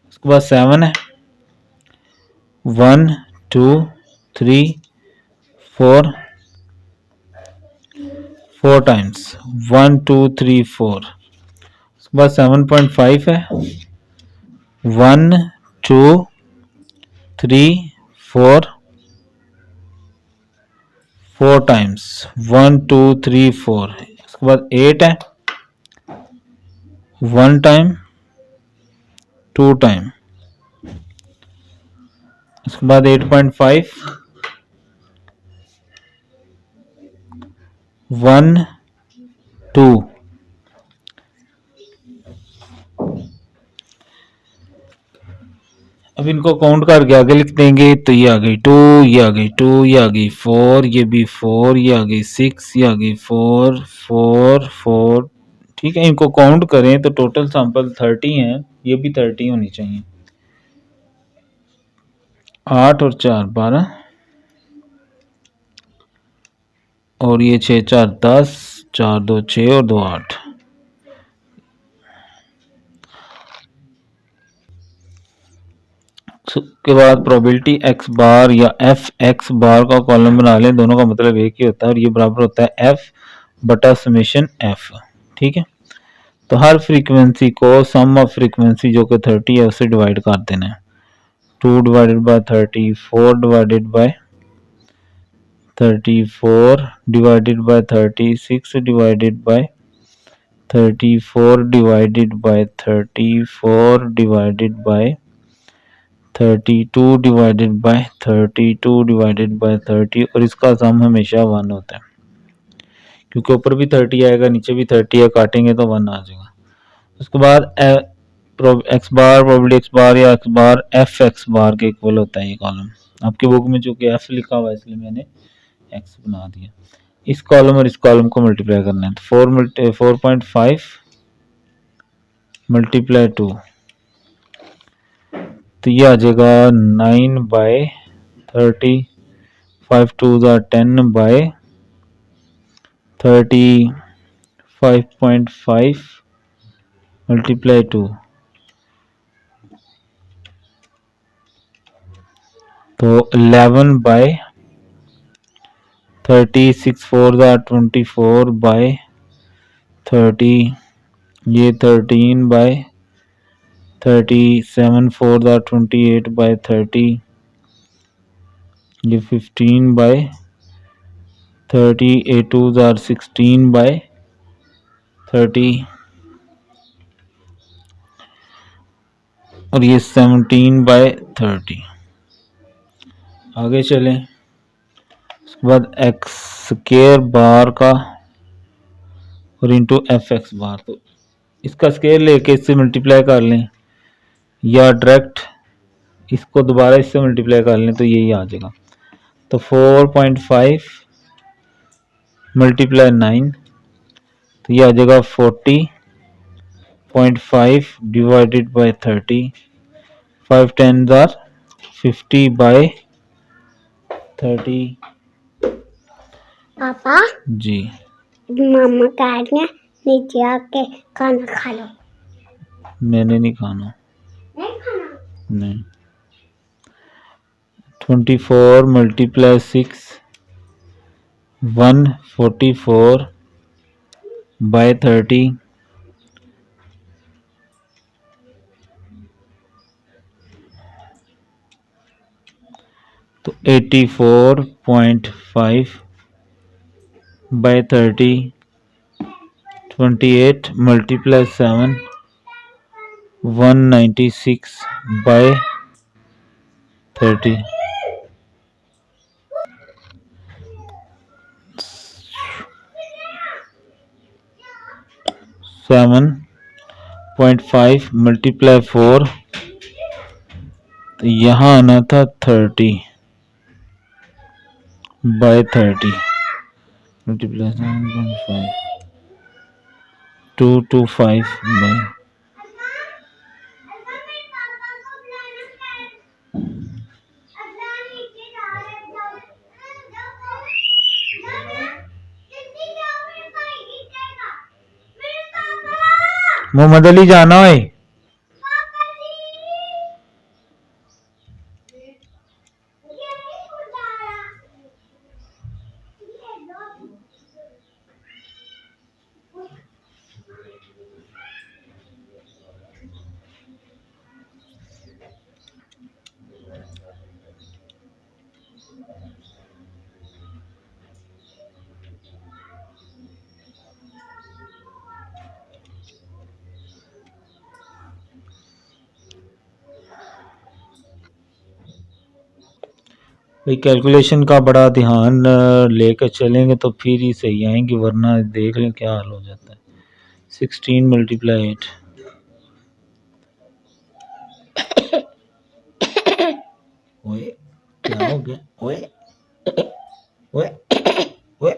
उसके बाद 7 है, 1 2 3 4 4 टाइम्स, 1 2 3 4। उसके बाद 7.5 है, 1 2 3 4 4 टाइम्स, 1 2 3 4। उसके बाद 8 है, 1 टाइम, 2 टाइम। उसके बाद 8.5 1 2। अब इनको काउंट करके आगे लिख देंगे, तो ये आ गई 2, ये आ गई 2, ये आ गई 4, ये भी 4, ये आ गई 6, ये आ गई 4 4 4। ठीक है, इनको काउंट करें तो टोटल सैंपल 30 हैं, ये भी 30 होनी चाहिए। 8 और 4 12, और ये 6 4 10, 4 2 6 और 2 8। के बाद प्रोबेबिलिटी एक्स बार या एफ एक्स बार का कॉलम बना लें, दोनों का मतलब एक ही होता है, और ये बराबर होता है एफ बटा समेशन एफ। ठीक है, तो हर फ्रीक्वेंसी को सम ऑफ फ्रीक्वेंसी जो कि 30 है उससे डिवाइड कर देना है। 2 divided by 30, 4 divided by 34 divided by 30, 6 divided by 34 divided by 34 divided by 32 divided by 32 divided by 30, और इसका सम हमेशा 1 होता है, क्योंकि ऊपर भी 30 आएगा नीचे भी 30 है, काटेंगे तो 1 आ जाएगा। उसके बाद x bar probability x bar या एक्स बार एफ एक्स बार के इक्वल होता है ये कॉलम। आपकी बुक में चूंकि एफ लिखा हुआ है इसलिए मैंने एक्स बना दिया। इस कॉलम और इस कॉलम को मल्टीप्लाई करना है, तो 4.5 मल्टीप्लाई 2, तो ये आ जाएगा 9/30, 5 2 10 बाय 35.5 मल्टीप्लाई 2, तो 11/30, 6 4 24 बाय 30, ये 13/30, 7 4 28 बाय 30, ये 15/30, 8 2 16 बाय 30, और ये 17/30। आगे चलें, उसके बाद एक्स स्केयर बार का और इंटू एफ एक्स बार, तो इसका स्केयर लेके इससे मल्टीप्लाई कर लें या डायरेक्ट इसको दोबारा इससे मल्टीप्लाई कर लें तो यही आ जाएगा। तो 4.5 मल्टीप्लाई 9, तो ये आ जाएगा 40.5 डिवाइडेड बाय 30, 5 10 50 बाय 30। पापा जी मामा कह रहे हैं नीचे आके खाना खा लो। मैंने नहीं खाना, नहीं खाना? नहीं। 24 मल्टीप्लाई 6, 144 बाय 30, तो 84.5 बाय 30, 28 मल्टीप्लाई 7, 196 बाय 30, 7.5 मल्टीप्लाई 4, तो यहाँ आना था 30 by 30 multiply 7.5, 225 by Mohammad Ali जाना है। भाई कैलकुलेशन का बड़ा ध्यान लेकर चलेंगे तो फिर ही सही आएंगे, वरना देख लें क्या हाल हो जाता है। 16 मल्टीप्लाई 8, ओए क्या हो गया? ओए ओए ओए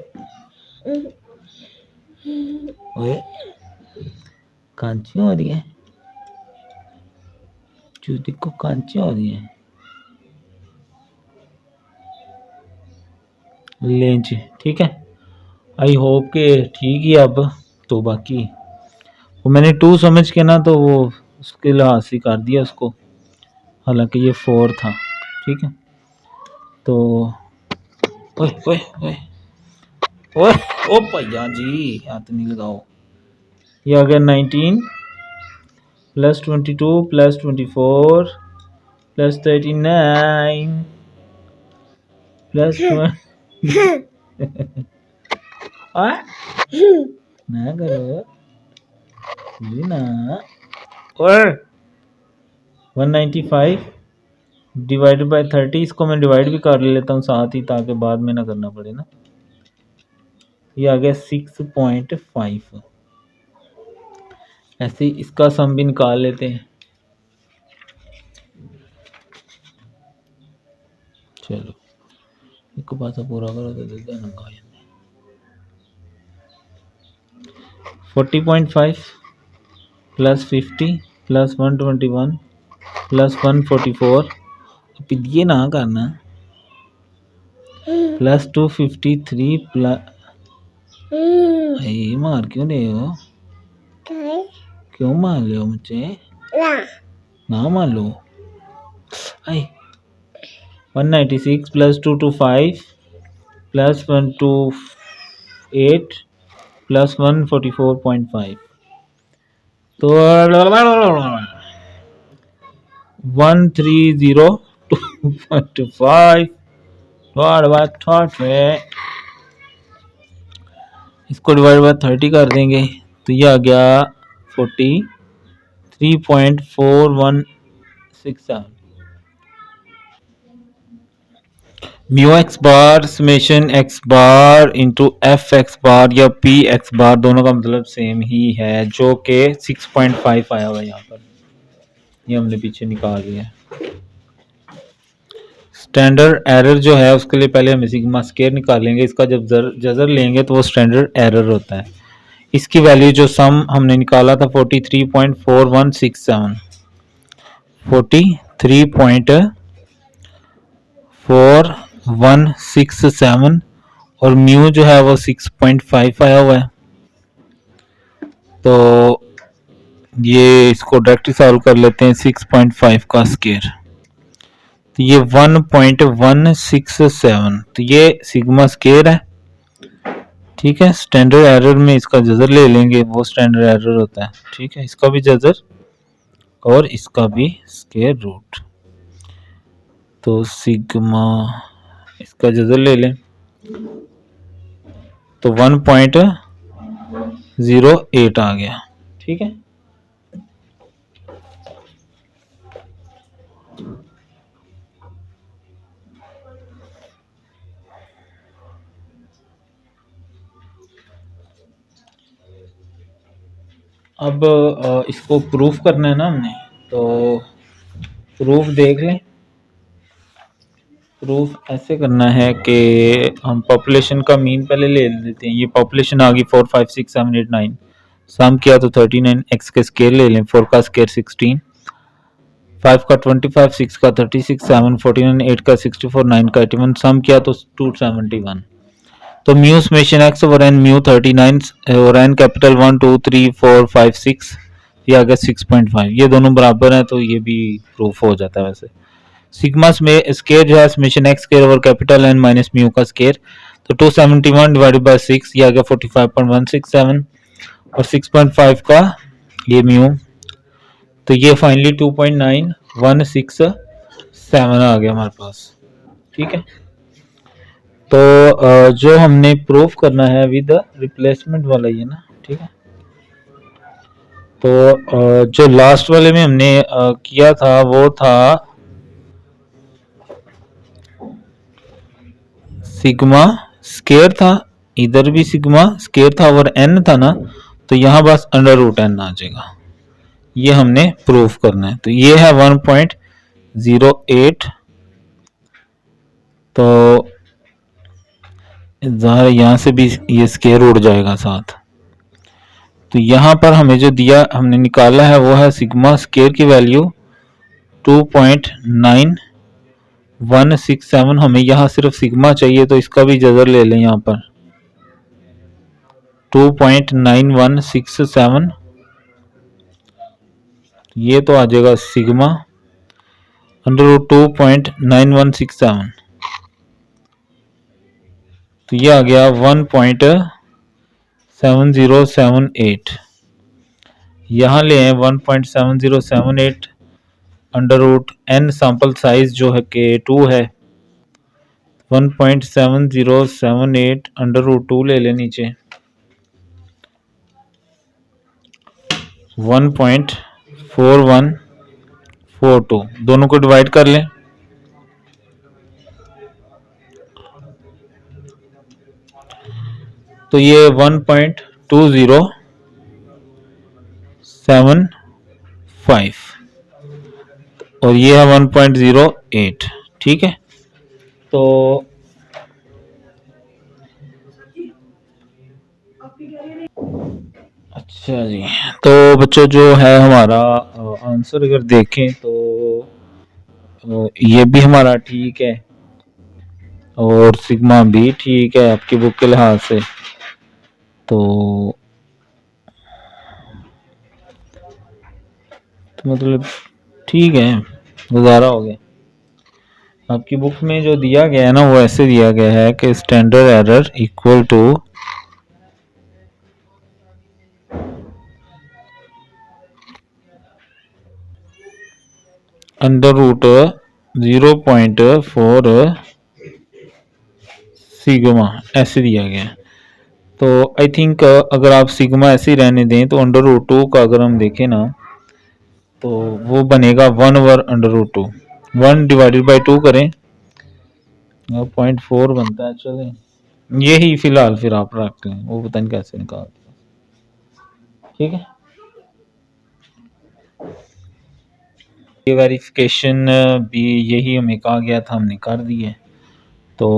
ओए कांची हो रही है, चूती को कांची हो रही है। लें जी, ठीक है। आई होप के ठीक ही। अब तो बाकी वो मैंने 2 समझ के ना तो वो उसके लिहाज से कर दिया उसको, हालांकि ये 4 था, ठीक है। तो ओए ओए ओए ओए ओ भैया जी हाथ नहीं लगाओ। ये आ गया 19 प्लस 22 प्लस 24 प्लस 39 प्लस ना करो ये ना और 195 डिवाइडेड बाय 30, इसको मैं डिवाइड भी कर लेता हूँ साथ ही ताकि बाद में ना करना पड़े ना। ये आ गया 6.5। ऐसे ही इसका सम भी निकाल लेते हैं। चलो एक पास पूरा करो तो देते हैं 40.5 प्लस 50 प्लस 121 प्लस 144, अब ये ना करना, प्लस 253 प्लस ये मार क्यों रहे हो? क्यों मार रहे हो मुझे? ना मार लो। 196 प्लस 225 प्लस 128 प्लस 144.5, तो 130.5 इसको डिवाइड बाय 30 कर देंगे तो ये आ गया 43.4167। म्यू एक्स बार summation x bar into f x bar या पी एक्स बार दोनों का मतलब सेम ही है, जो कि 6.5 आया हुआ है यहाँ पर, ये हमने पीछे निकाल लिया। स्टैंडर्ड एरर जो है उसके लिए पहले हम सिग्मा स्क्वायर निकालेंगे, इसका जब जजर लेंगे तो वो स्टैंडर्ड एरर होता है। इसकी वैल्यू जो सम हमने निकाला था 43.4167, 43.4167 और म्यू जो है वो 6.5 आया हुआ है। तो ये इसको डायरेक्टली सॉल्व कर लेते हैं। 6.5 का स्क्वायर तो ये 1.167, तो ये सिग्मा स्क्वायर है, ठीक है। स्टैंडर्ड एरर में इसका जजर ले लेंगे, वो स्टैंडर्ड एरर होता है, ठीक है। इसका भी जजर और इसका भी स्क्वायर रूट, तो सिग्मा इसका जजर ले लें तो 1.08 आ गया, ठीक है। अब इसको प्रूफ करना है ना हमने, तो प्रूफ देख लें। प्रूफ ऐसे करना है कि हम पॉपुलेशन का मीन पहले ले लेते हैं। ये पॉपुलेशन आ गई 4 5 6 7 8 9, सम किया तो 39, एक्स का स्क्वायर ले लें, 4 का स्क्वायर 16, 5 का 25, 6 का 36, 7 49, 8 का 64, 9 का 81, सम किया तो 271। तो mu summation x over N mu 39 और एन कैपिटल 1 2 3 4 5 6, ये आ गया 6.5, ये दोनों बराबर हैं तो ये भी प्रूफ हो जाता है। वैसे सिग्मा स्क्वायर जो है summation x square over capital N minus mu का स्क्वायर, तो 271 डिवाइडेड बाय 6, ये आ गया 45.167 और 6.5 का ये म्यू, तो ये फाइनली 2.9167 आ गया हमारे पास, ठीक है। तो जो हमने प्रूफ करना है विद रिप्लेसमेंट वाला ये ना, ठीक है। तो जो लास्ट वाले में हमने किया था वो था सिग्मा स्क्वायर था, इधर भी सिग्मा स्क्वायर था और एन था ना, तो यहाँ बस अंडर रूट एन आ जाएगा। ये हमने प्रूफ करना है, तो ये है 1.08, तो यहाँ से भी ये स्क्वायर उड़ जाएगा साथ। तो यहाँ पर हमें जो दिया हमने निकाला है वो है सिग्मा स्क्वायर की वैल्यू 2.9167। हमें यहाँ सिर्फ सिग्मा चाहिए तो इसका भी जजर ले लें यहाँ पर 2.9167, ये तो आ जाएगा सिग्मा अंडर रूट 2.9167, तो ये आ गया 1.7078। यहाँ ले आए 1.7078 under root n sample size जो है के 2 है 1.7078 अंडर रूट 2 ले लें नीचे 1.4142 दोनों को डिवाइड कर लें तो ये 1.2075 और ये है 1.08 ठीक है। तो अच्छा जी, तो बच्चों जो है हमारा आंसर अगर देखें तो ये भी हमारा ठीक है और सिग्मा भी ठीक है आपकी बुक के लिहाज से। तो मतलब ठीक है, गुजारा हो गया। आपकी बुक में जो दिया गया है ना वो ऐसे दिया गया है कि standard error equal to under root 0.4 sigma ऐसे दिया गया है। तो आई थिंक अगर आप सिग्मा ऐसे ही रहने दें तो अंडर रूट 2 का अगर हम देखें ना तो वो बनेगा 1 over under root 2 1 divided by 2 करें 0.4 बनता है। चले यही फिलहाल फिर आप रख लें, वो पता नहीं कैसे निकालते ठीक है। ये वेरिफिकेशन भी यही हमें कहा गया था, हमने कर दिए। तो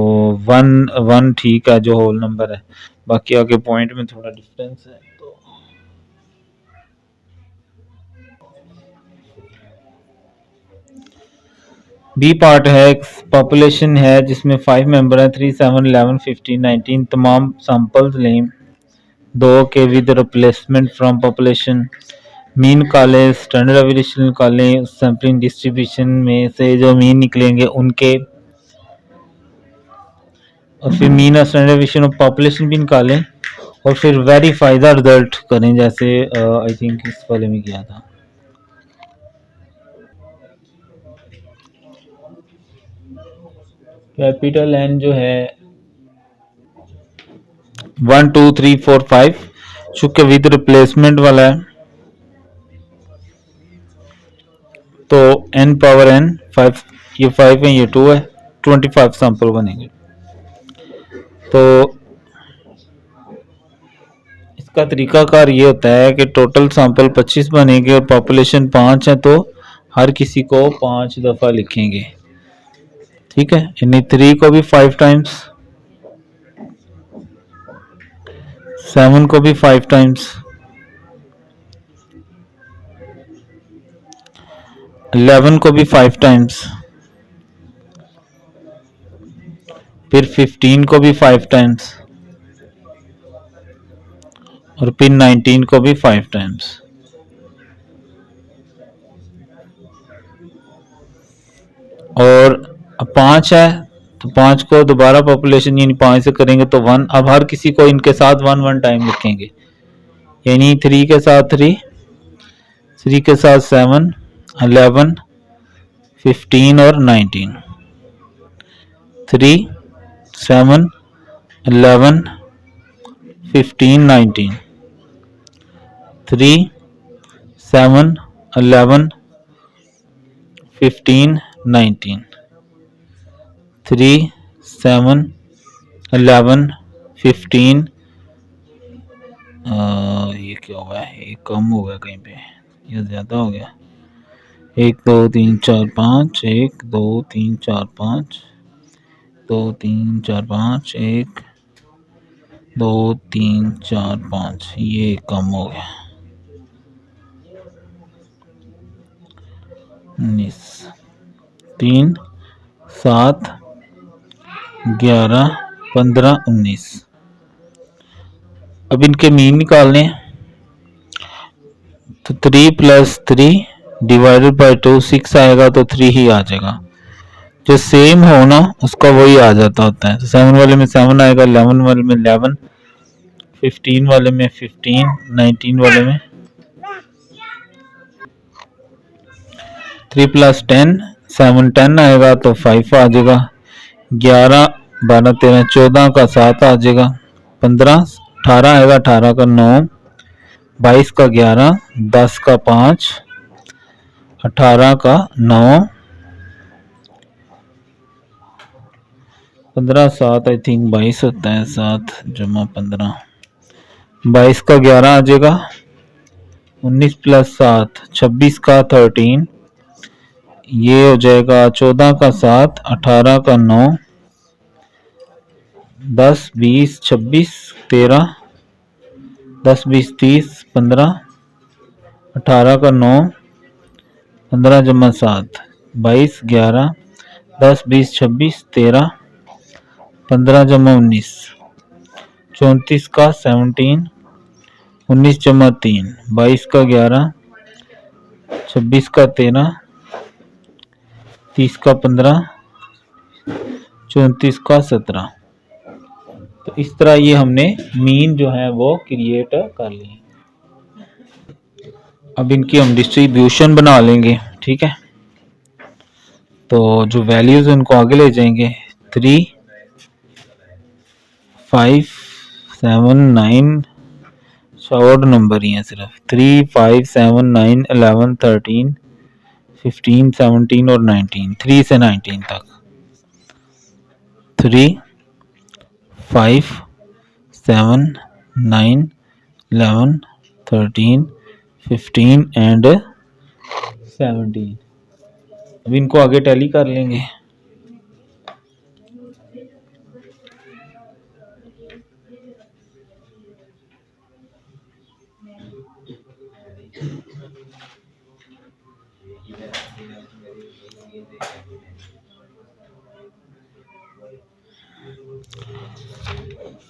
1 ठीक है जो होल नंबर है, बाकी आगे पॉइंट में थोड़ा डिफरेंस है। तो बी पार्ट है, पॉपुलेशन है जिसमें 5 मेंबर हैं 3, 7, 11, 15, 19 तमाम सैंपल्स लें 2 के with replacement from population. Mean निकालें, स्टैंडर्ड एविएशन निकालें, सैम्पलिंग डिस्ट्रीब्यूशन में से जो मीन निकलेंगे उनके, और फिर मीन और स्टैंडर्ड एविएशन ऑफ पॉपुलेशन भी निकालें और फिर वेरीफाई द रिजल्ट करें जैसे आई थिंक इस वाले में किया था। कैपिटल एन जो है 1 2 3 4 5 चूंकि विद रिप्लेसमेंट वाला है तो n पावर n 5, ये 5 है ये 2 है, 25 सैंपल बनेंगे। तो इसका तरीकाकार ये होता है कि टोटल सैंपल 25 बनेंगे और पॉपुलेशन 5 है तो हर किसी को 5 दफ़ा लिखेंगे ठीक है। यानी 3 को भी 5 टाइम्स, 7 को भी 5 टाइम्स, 11 को भी 5 टाइम्स, फिर 15 को भी 5 टाइम्स और फिर 19 को भी 5 टाइम्स। और 5 है तो 5 को दोबारा पॉपुलेशन यानी 5 से करेंगे तो 1। अब हर किसी को इनके साथ 1 1 टाइम लिखेंगे, यानी 3 के साथ 3, 3 के साथ 7, 11, 15 और 19, 3, 7, 11, 15, 19, 3, 7, 11, 15, 19, 3, 7, 11, 15 ये क्या हुआ है, ये कम हो गया कहीं पे, ये ज़्यादा हो गया। 1 2 3 4 5, 1 2 3 4 5, 2 3 4 5, 1 2 3 4 5, ये कम हो गया 19, 3, 7, 11, 15, 19। अब इनके मीन निकालने तो 3 + 3 डिवाइडेड बाई 2 6 आएगा तो 3 ही आ जाएगा। जो सेम हो ना उसका वही आ जाता होता है। तो 7 वाले में 7 आएगा, 11 वाले में 11, 15 वाले में 15, 19 वाले में 3 + 10 7 10 आएगा तो 5 आ जाएगा। 11 12 13 14 का 7 आ जाएगा। 15 18 आएगा, 18 का 9, 22 का 11, 10 का 5, 18 का 9, 15 7 आई थिंक 22 होता है। 7 जमा 15, 22 का 11 आ जाएगा। 19 + 7 26 का 13, ये हो जाएगा 14 का 7, 18 का 9, 10 20 26 13, 10 20 30 15, 18 का 9, 15 जमा 7 22 11, 10 20 26 13, 15 जमा 19, 34 का 17, 19 जमा 3, 22 का 11, 26 का 13, 30 का 15, 34 का 17। तो इस तरह ये हमने मीन जो है वो क्रिएट कर ली। अब इनकी हम डिस्ट्रीब्यूशन बना लेंगे, ठीक है। तो जो वैल्यूज उनको आगे ले जाएंगे। 3 5 7 9 शॉर्ट नंबर ही है सिर्फ। 3 5 7 9 11 13 15 17 और 19, 3 से 19 तक। 3 5 7 9 11 13 15 एंड 17। अब इनको आगे टैली कर लेंगे।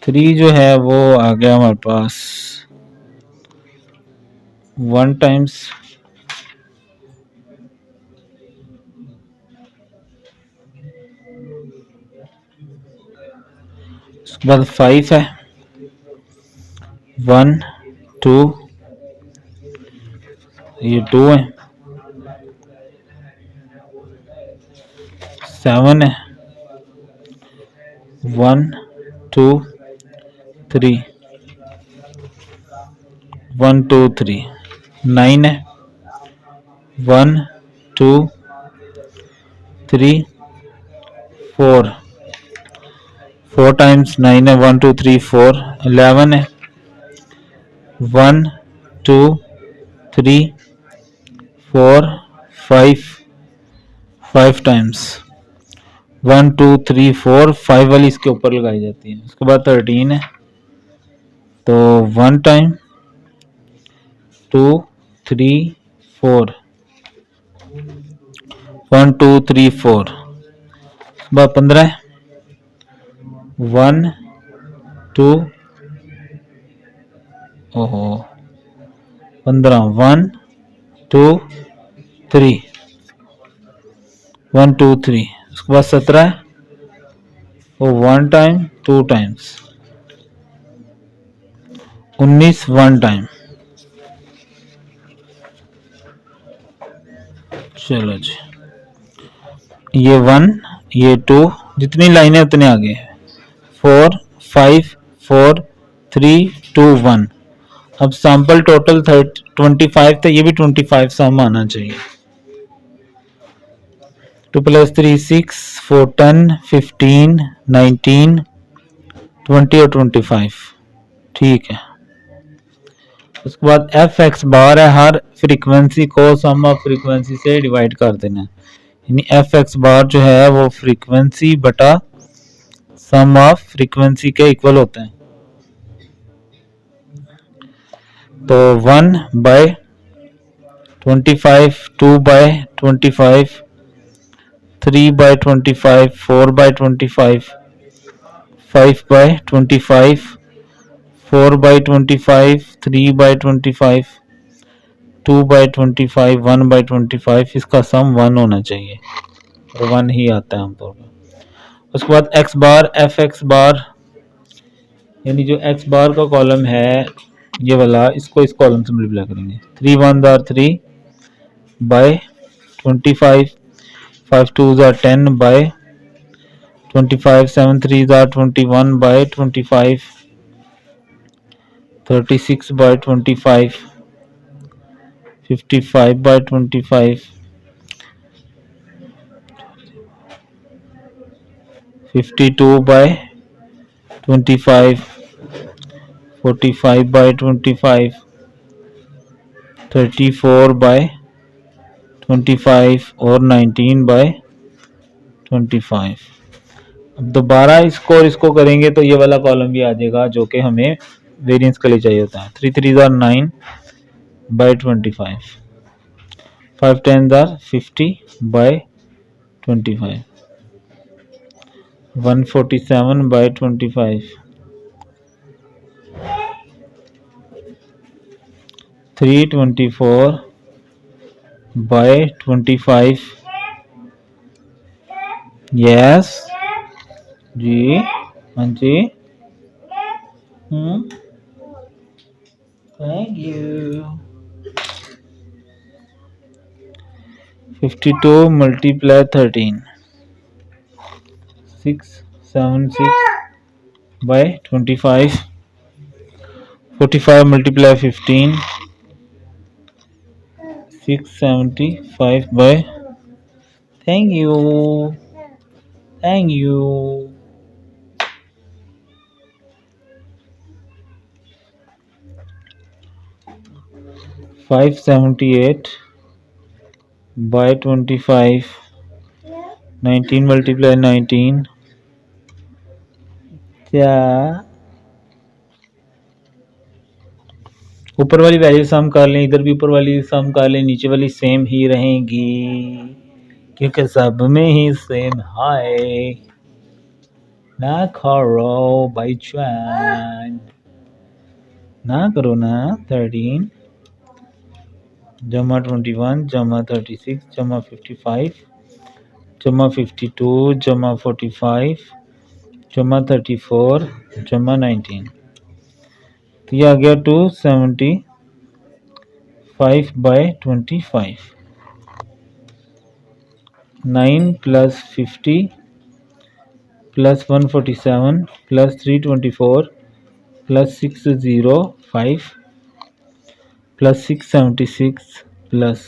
थ्री जो है वो आ गया हमारे पास 1 टाइम्स, उसके बाद 5 है, 1 2, ये 2 है, 7 है, 1 2 3, 1 2 3, 9 है, 1 2 3 4, 4 टाइम्स 9 है, 1 2 3 4, 11 है, 1 2 3 4 5, 5 टाइम्स 1 2 3 4, 5 वाली इसके ऊपर लगाई जाती है। उसके बाद 13 है, तो 1 टाइम 2 3 4, 1 2 3 4, उसके बाद 15 है, 1 2 ओहो 15, 1 2 3, 1 2 3, उसके बाद 17 है, वो 1 टाइम 2 टाइम्स 19, 1 टाइम। चलो जी, ये 1 ये 2, जितनी लाइनें उतने आगे 4 5 4 3 2 1। अब सैंपल टोटल 25 था, ये भी 25 सम आना चाहिए। 2 + 3 6 4 10 15 19 20 और 25, ठीक है। उसके बाद एफ एक्स बार है, हर फ्रीक्वेंसी को सम ऑफ फ्रीक्वेंसी से डिवाइड कर देना है। यानी एफ एक्स बार जो है वो फ्रीक्वेंसी बटा सम ऑफ फ्रीक्वेंसी के इक्वल होते हैं। तो 1 by 25, 2 by 25, 3 by 25, 4 by 25, 5 by 25, 4 by 25, 3 by 25, 2 by 25, 1 by 25। इसका सम 1 होना चाहिए और 1 ही आता है आमतौर पर। उसके बाद एक्स बार एफ एक्स बार, यानी जो एक्स बार का कॉलम है ये वाला, इसको इस कॉलम से मल्टीप्लाई करेंगे। 3 1 3 by 25, 5 2s are 10 by 25, 7 3s are 21 by 25, 36 by 25, 55 by 25, 52 by 25, 45 by 25, 34 by 25 और 19 by 25। अब दोबारा इसको और इसको करेंगे तो ये वाला कॉलम भी आ जाएगा जो कि हमें वेरिएंस के लिए चाहिए होता है। 3 3s are 9 by 25, 5 10s are 50 by 25, 147 by 25, 324 by 25। Yes जी, हाँ जी, thank you. 52 multiply 13, 676 by 25, 45 multiply 15, 675 by, thank you, thank you। 578 by 25, 19 multiply 19, क्या ऊपर वाली वैल्यू सम कर लें, इधर भी ऊपर वाली सम कर लें, नीचे वाली सेम ही रहेंगी क्योंकि सब में ही सेम है। ना करो बाई चांद, ना करो ना। 13 जमा 21 जमा 36 जमा 55 जमा 52 जमा 45 जमा 34 जमा 19, तो ये आ गया 275 by 25। 9 plus 50 plus 147 plus 324 plus 605 plus 676 plus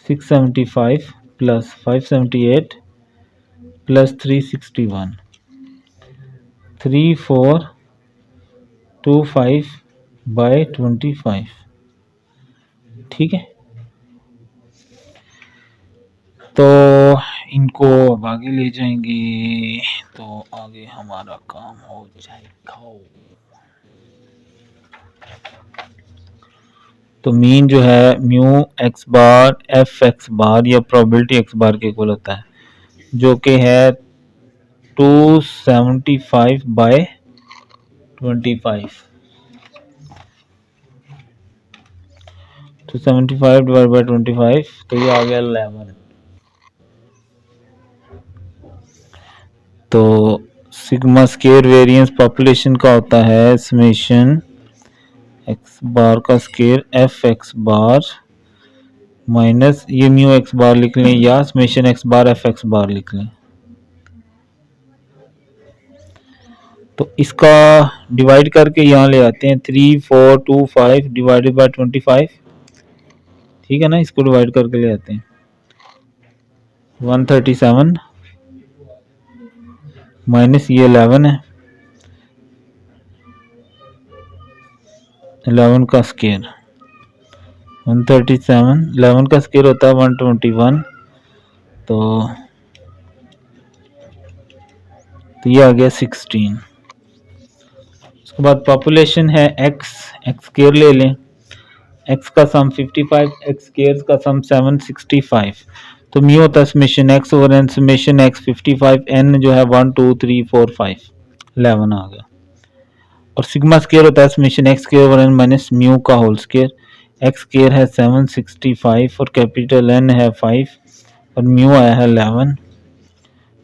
675 plus 578 plus 361, 3425 by 25। ठीक है, तो इनको अब आगे ले जाएंगे तो आगे हमारा काम हो जाएगा। तो मीन जो है म्यू एक्स बार एफ एक्स बार या प्रोबेबिलिटी एक्स बार के इक्वल होता है, जो कि है 275 बाय 25। 275 डिवाइड बाय 25, तो ये आ गया 11। तो सिग्मा स्केयर वेरिएंस पॉपुलेशन का होता है समेशन एक्स बार का square F x bar minus ये म्यू एक्स बार लिख लें या समेशन एक्स बार एफ एक्स बार लिख लें। तो इसका डिवाइड करके यहाँ ले आते हैं 3425 डिवाइडेड बाय 25। ठीक है ना, इसको डिवाइड करके ले आते हैं 137 माइनस ये 11 है, 11 का स्केयर 137, 11 का स्केयर होता है 121। तो ये आ गया 16। उसके बाद पॉपुलेशन है एक्स, एक्स स्केयर ले लें, एक्स का सम 55, एक्स स्केयर का सम 765। तो म्यू होता है summation x over N, summation x 55, N जो है 1 2 3 4 5 11 आ गया। और सिग्मा स्केयर होता है summation x square over N minus mu का होल स्केयर। एक्स स्केयर है 765 और कैपिटल एन है 5 और म्यू आया है 11।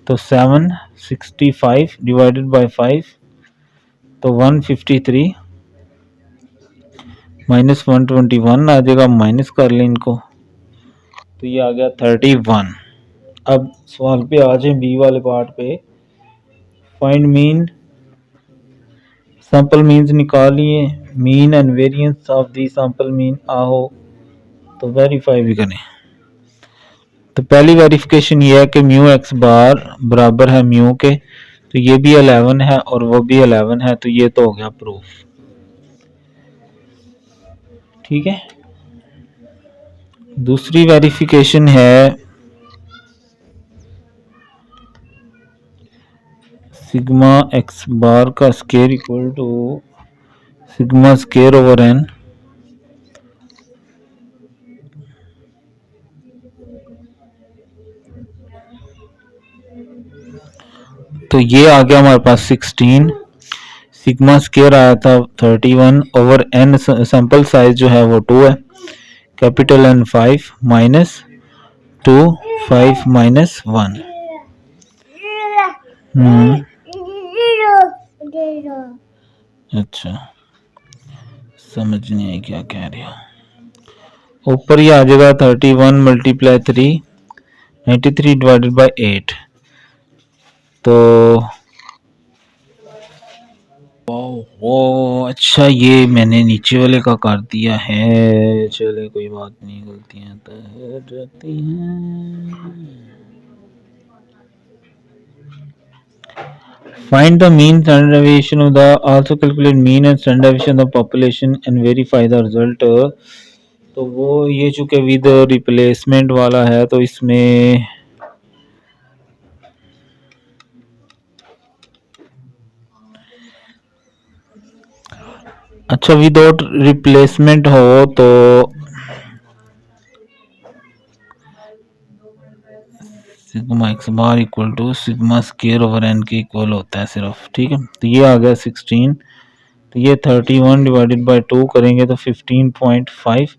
तो 765 डिवाइडेड बाय 5 तो 153 माइनस 121 आ जाएगा, माइनस कर लें इनको तो ये आ गया 31। अब सवाल पे आ जाए बी वाले पार्ट पे। फाइंड मीन, सैंपल मीन्स निकालिए, mean and variance of the sample mean आओ तो वेरीफाई भी करें। तो पहली वेरिफिकेशन ये है कि म्यू एक्स बार बराबर है म्यू के, तो ये भी 11 है और वो भी 11 है, तो ये तो हो गया प्रूफ। ठीक है। दूसरी वेरिफिकेशन है सिग्मा एक्स बार का square equal to sigma square over N. तो ये आ गया हमारे पास 16, सिग्मा स्केयर आया था 31 ओवर एन, सैंपल साइज जो है वो 2 है, कैपिटल एन 5 माइनस 2 5 माइनस 1। अच्छा, समझ नहीं आई क्या कह रहे हो। ऊपर ही आ जाएगा 31 मल्टीप्लाई 3 93 डिवाइडेड बाई 8। तो वो अच्छा, ये मैंने नीचे वाले का कर दिया है, चले कोई बात नहीं, गलतियां तो हो जाती हैं। Find the mean standard deviation of the, also calculate mean and standard deviation of the population and verify the result। तो वो ये चूंकि विद रिप्लेसमेंट वाला है तो इसमें अच्छा विदाउट रिप्लेसमेंट हो तो sigma x bar equal to sigma square over N के इक्वल होता है सिर्फ। ठीक है, तो ये आ गया 16, तो ये 31 डिवाइडेड बाई 2 करेंगे तो 15.5,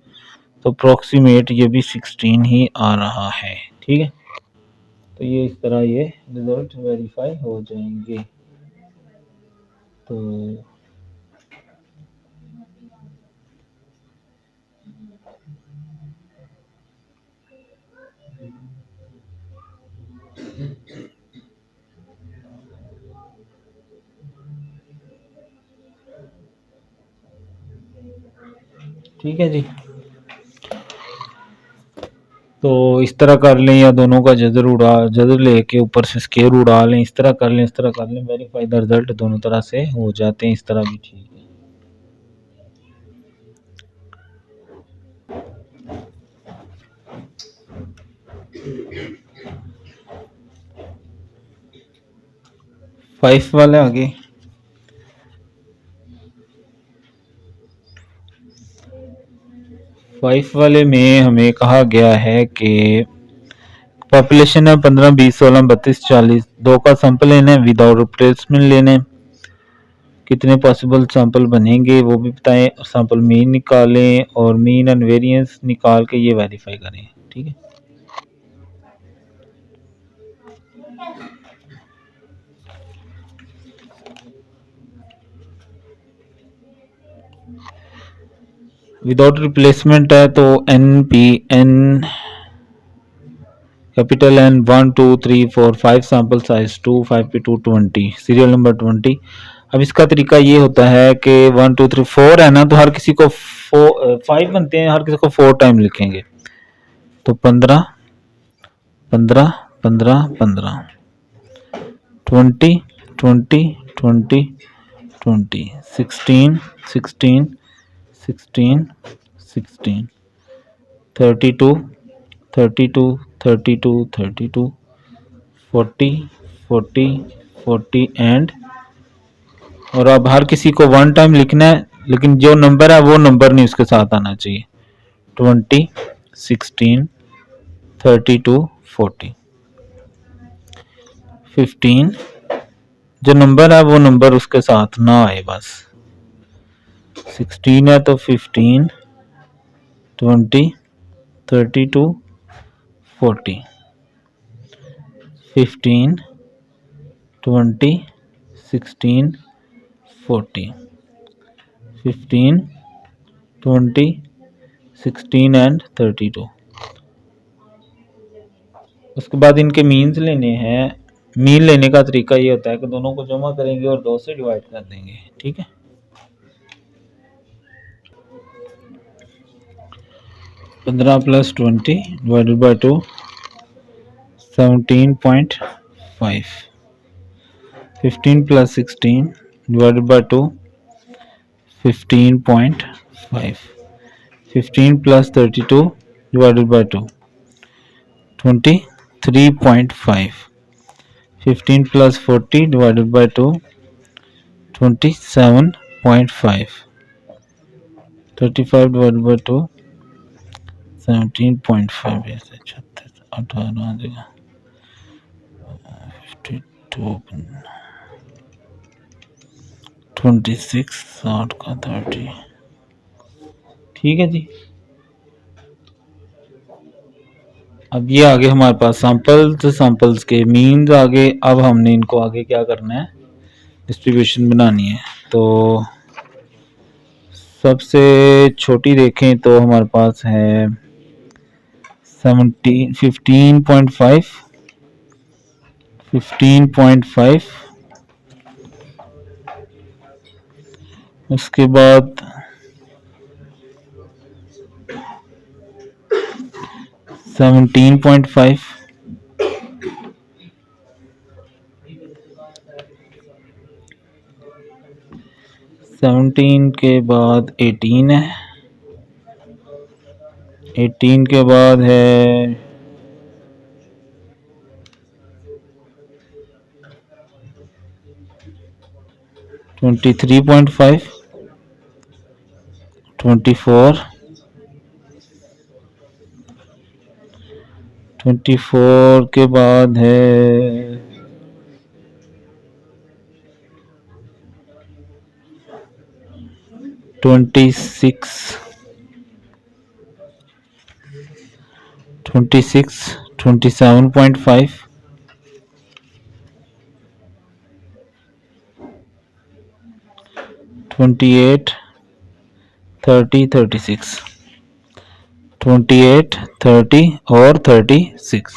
तो अप्रोक्सीमेट ये भी 16 ही आ रहा है। ठीक है, तो ये इस तरह ये रिजल्ट वेरीफाई हो जाएंगे। तो ठीक है जी, तो इस तरह कर लें या दोनों का जदर लेके ऊपर से स्केयर उड़ा लें, इस तरह कर लें, इस तरह कर लें, वेरीफाई द रिजल्ट दोनों तरह से हो जाते हैं, इस तरह भी ठीक है। फाइव वाले आगे, फाइव वाले में हमें कहा गया है कि पॉपुलेशन है 15 20 16 32 40, दो का सैंपल लेना है, विदाउट रिप्लेसमेंट लेने हैं, कितने पॉसिबल सैंपल बनेंगे वो भी बताएं, सैंपल मीन निकालें और मीन एंड वेरिएंस निकाल के ये वेरीफाई करें। ठीक है, विदाउट रिप्लेसमेंट है तो N P n capital N 1 2 3 4 5 sample size 2 5 पे 2 20 सीरियल नंबर 20। अब इसका तरीका ये होता है कि 1 2 3 4 है ना, तो हर किसी को 5 बनते हैं, हर किसी को 4 टाइम लिखेंगे, तो 15 15 15 15 20 20 20 20 16 16 16 16 32 32 32 32 40 40 40 एंड, और अब हर किसी को 1 टाइम लिखना है, लेकिन जो नंबर है वो नंबर नहीं उसके साथ आना चाहिए। 20 16 32 40 15, जो नंबर है वो नंबर उसके साथ ना आए बस। 16 है तो 15 20 32 40 15 20 16 40 15 20 16 and 32। उसके बाद इनके मीन्स लेने हैं। मीन लेने का तरीका ये होता है कि दोनों को जमा करेंगे और 2 से डिवाइड कर देंगे। ठीक है, 15 + 20 divided by 2 17.5। 15 + 16 divided by 2 15.5। 15 + 32 divided by 2 23.5। 15 + 40 divided by 2 27.5। 35 divided by 2 17.5। 18 आ जाएगा। 52 26 60 का 30। ठीक है जी। अब ये आगे हमारे पास सैंपल्स के मीन्स आगे। अब हमने इनको आगे क्या करना है, डिस्ट्रीब्यूशन बनानी है। तो सबसे छोटी देखें तो हमारे पास है 15.5। 15.5 उसके बाद 17.5। 17 के बाद 18 है। 18 के बाद है 23.5। 24। 24 के बाद है 26। 27.5। 28 30 36। 28 30 और 36।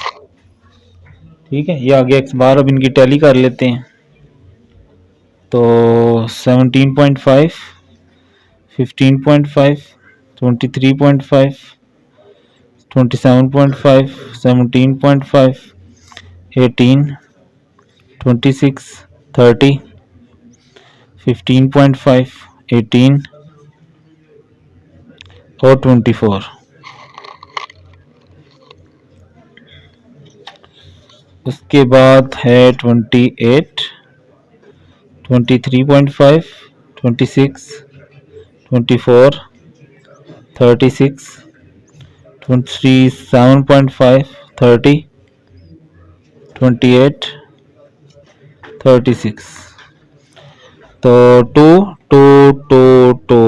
ठीक है, ये आगे एक्स बार। अब इनकी टैली कर लेते हैं। तो 17.5 15.5 23.5 27.5 17.5 18 26 30 15.5 18 और 24। उसके बाद है 28 23.5 26 24 36 27.5 30 28 36। तो 2 2 2 2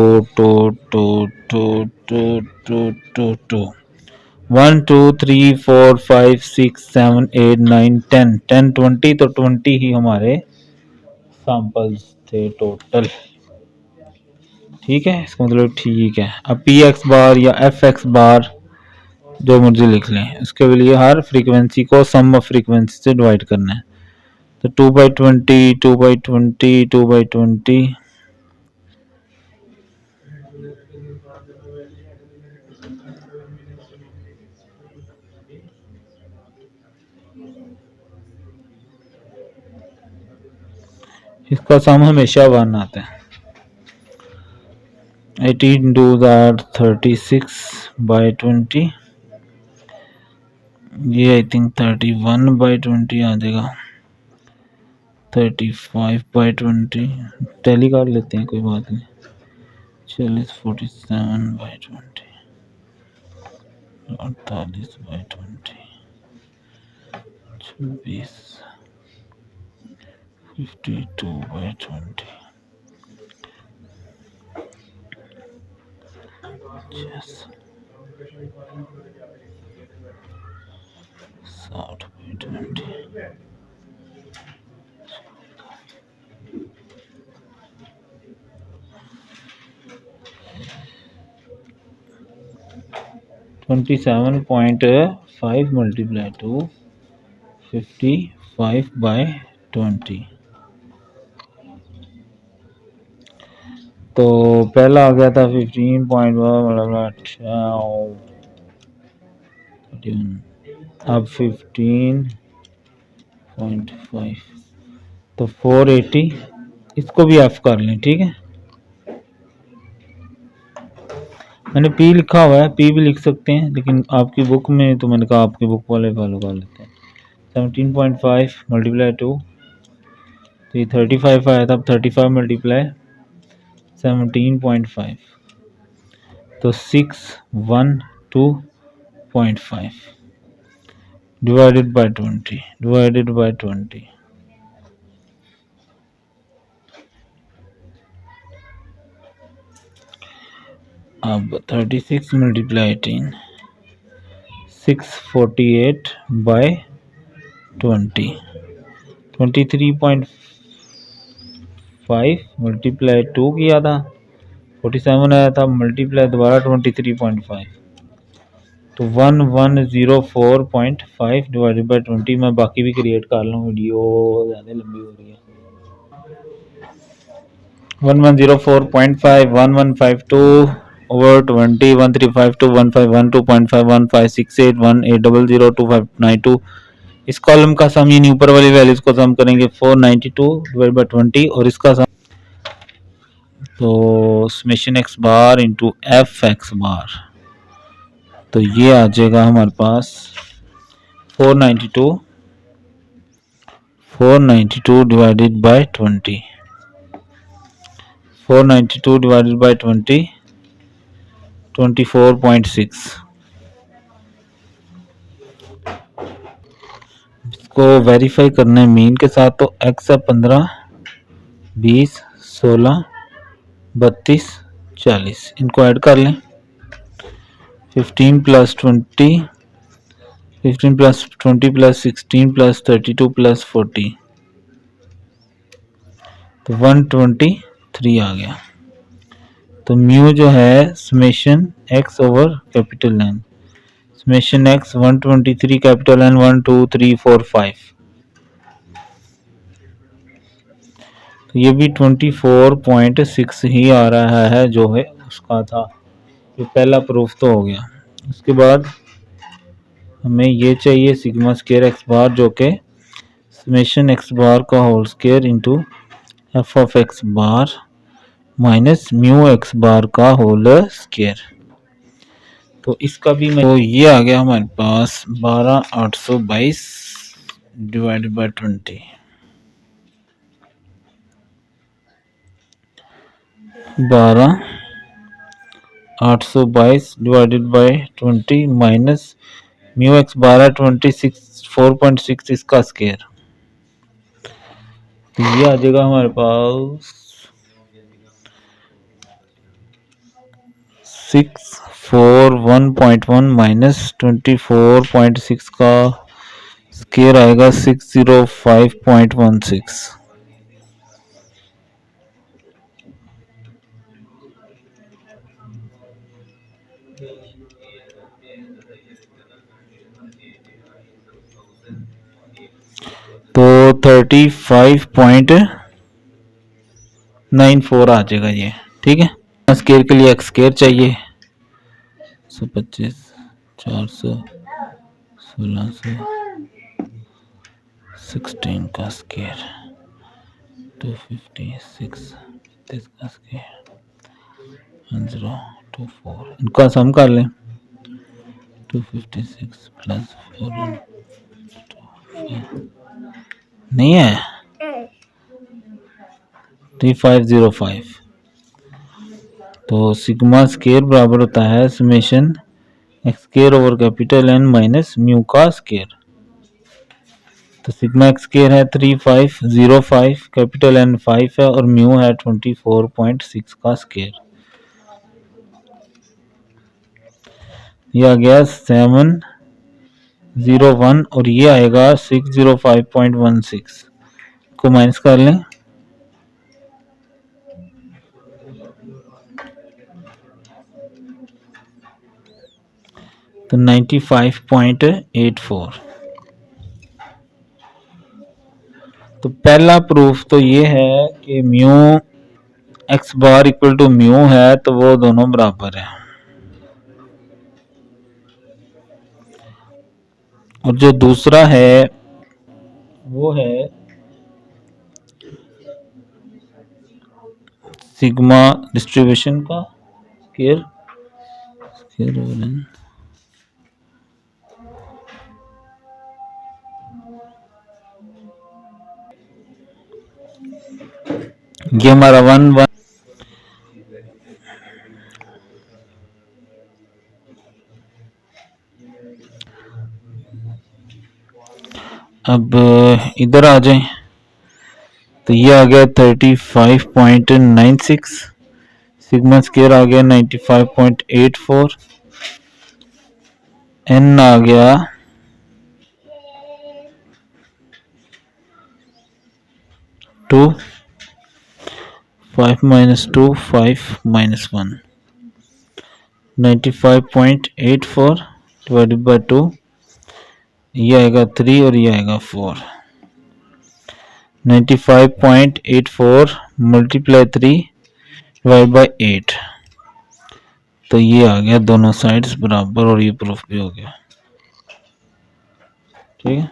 2 2 2 2 2 2 2 1 2 3 4 5 6 7 8 9 10 10 20। तो 20 ही हमारे सैंपल्स थे टोटल। ठीक है, इसका मतलब ठीक है। अब पी एक्स बार या एफ एक्स बार जो मर्जी लिख लें, उसके लिए हर फ्रीक्वेंसी को सम ऑफ फ्रीक्वेंसी से डिवाइड करना है। तो 2/20 2/20 2/20 इसका सम हमेशा 1 आता है। 18 2s are 36/20। ये आई थिंक 31/20 आ जाएगा। 35/20 टैली कर लेते हैं, कोई बात नहीं। 40 47/20 48/20 26 52/20 60/20 27.5 multiplied to 55/20। तो पहला आ गया था 15.1, अब 15.5, तो 480। इसको भी एफ कर लें, ठीक है। मैंने पी लिखा हुआ है, पी भी लिख सकते हैं, लेकिन आपकी बुक में तो मैंने कहा आपकी बुक वाले फॉलो कर लेते हैं। 17.5 मल्टीप्लाई 2, तो ये 35 आया था। अब 35 मल्टीप्लाई 17.5, तो 612.5 डिवाइडेड बाय 20। अब 36 मल्टीप्लाई 18, 648/20। 23.5 मल्टीप्लाई 2 किया था, 47 आया था, मल्टीप्लाई दोबारा 23.5, तो 1104.5 डिवाइडेड बाई 20। मैं बाकी भी क्रिएट कर लूँ, वीडियो ज़्यादा लंबी हो रही है। 1104.5, 1152/20, 1352, 1512.5, 1568, 1800, 2592। इस कॉलम का सम यानी ऊपर वाली वैल्यूज को सम करेंगे 492 डिवाइड बाई 20, और इसका सम तो summation x bar into f x bar, तो ये आ जाएगा हमारे पास 492 डिवाइडेड बाय 20, 492 डिवाइडेड बाय 20, 24.6। इसको वेरीफाई करना है मीन के साथ, तो एक्स है 15, 20, 16, 32, 40, इनको ऐड कर लें। 15 + 20, 15 + 20 + 16 + 32 + 40, तो 123 आ गया। तो म्यू जो है summation x over capital N, summation x 123 capital N 1 2 3 4 5, तो ये भी 24.6 ही आ रहा है जो है उसका था। ये पहला प्रूफ तो हो गया। उसके बाद हमें ये चाहिए सिग्मा स्क्वायर एक्स बार, जो कि समेशन एक्स बार का whole square into f of x bar minus mu x bar का होल स्क्वायर। तो इसका भी मैं, तो ये आ गया हमारे पास 12822 divided by 20, 12822 divided by 20 minus mu x bar है 26 4.6 इसका स्क्वायर, तो ये आ जाएगा हमारे पास 641.1 माइनस 24.6 का स्क्वायर आएगा 605.16। तो 35.94 आ जाएगा ये, ठीक है। स्क्वायर के लिए एक्स स्क्वायर चाहिए, 125, 400, 1600, 16 का स्क्वायर, 256 का स्क्वायर, 1024, इनका सम कर लें। 256 प्लस 4 नहीं है 3505, तो सिग्मा स्क्वायर बराबर होता है summation x square over capital N minus mu का स्क्वायर। तो सिग्मा एक्स स्क्वायर है 3505, कैपिटल एन 5 है और म्यू है 24.6 का स्क्वायर। ये आ गया 701 और ये आएगा 605.16 को माइनस कर लें, तो 95.84। तो पहला प्रूफ तो ये है कि mu x bar equal to mu है, तो वो दोनों बराबर है। और जो दूसरा है वो है सिग्मा डिस्ट्रीब्यूशन का स्क्वायर ये हमारा 1 अब इधर आ जाए तो ये आ गया 35.96, सिग्मा स्क्वायर आ गया 95.84, एन आ गया 2, 5 minus 2, 5 minus 1, 95.84 डिवाइडेड बाय 2, ये आएगा 3 और ये आएगा 4। 95.84 मल्टीप्लाई 3 डिवाइड बाय 8, तो ये आ गया दोनों साइड्स बराबर, और ये प्रूफ भी हो गया। ठीक है।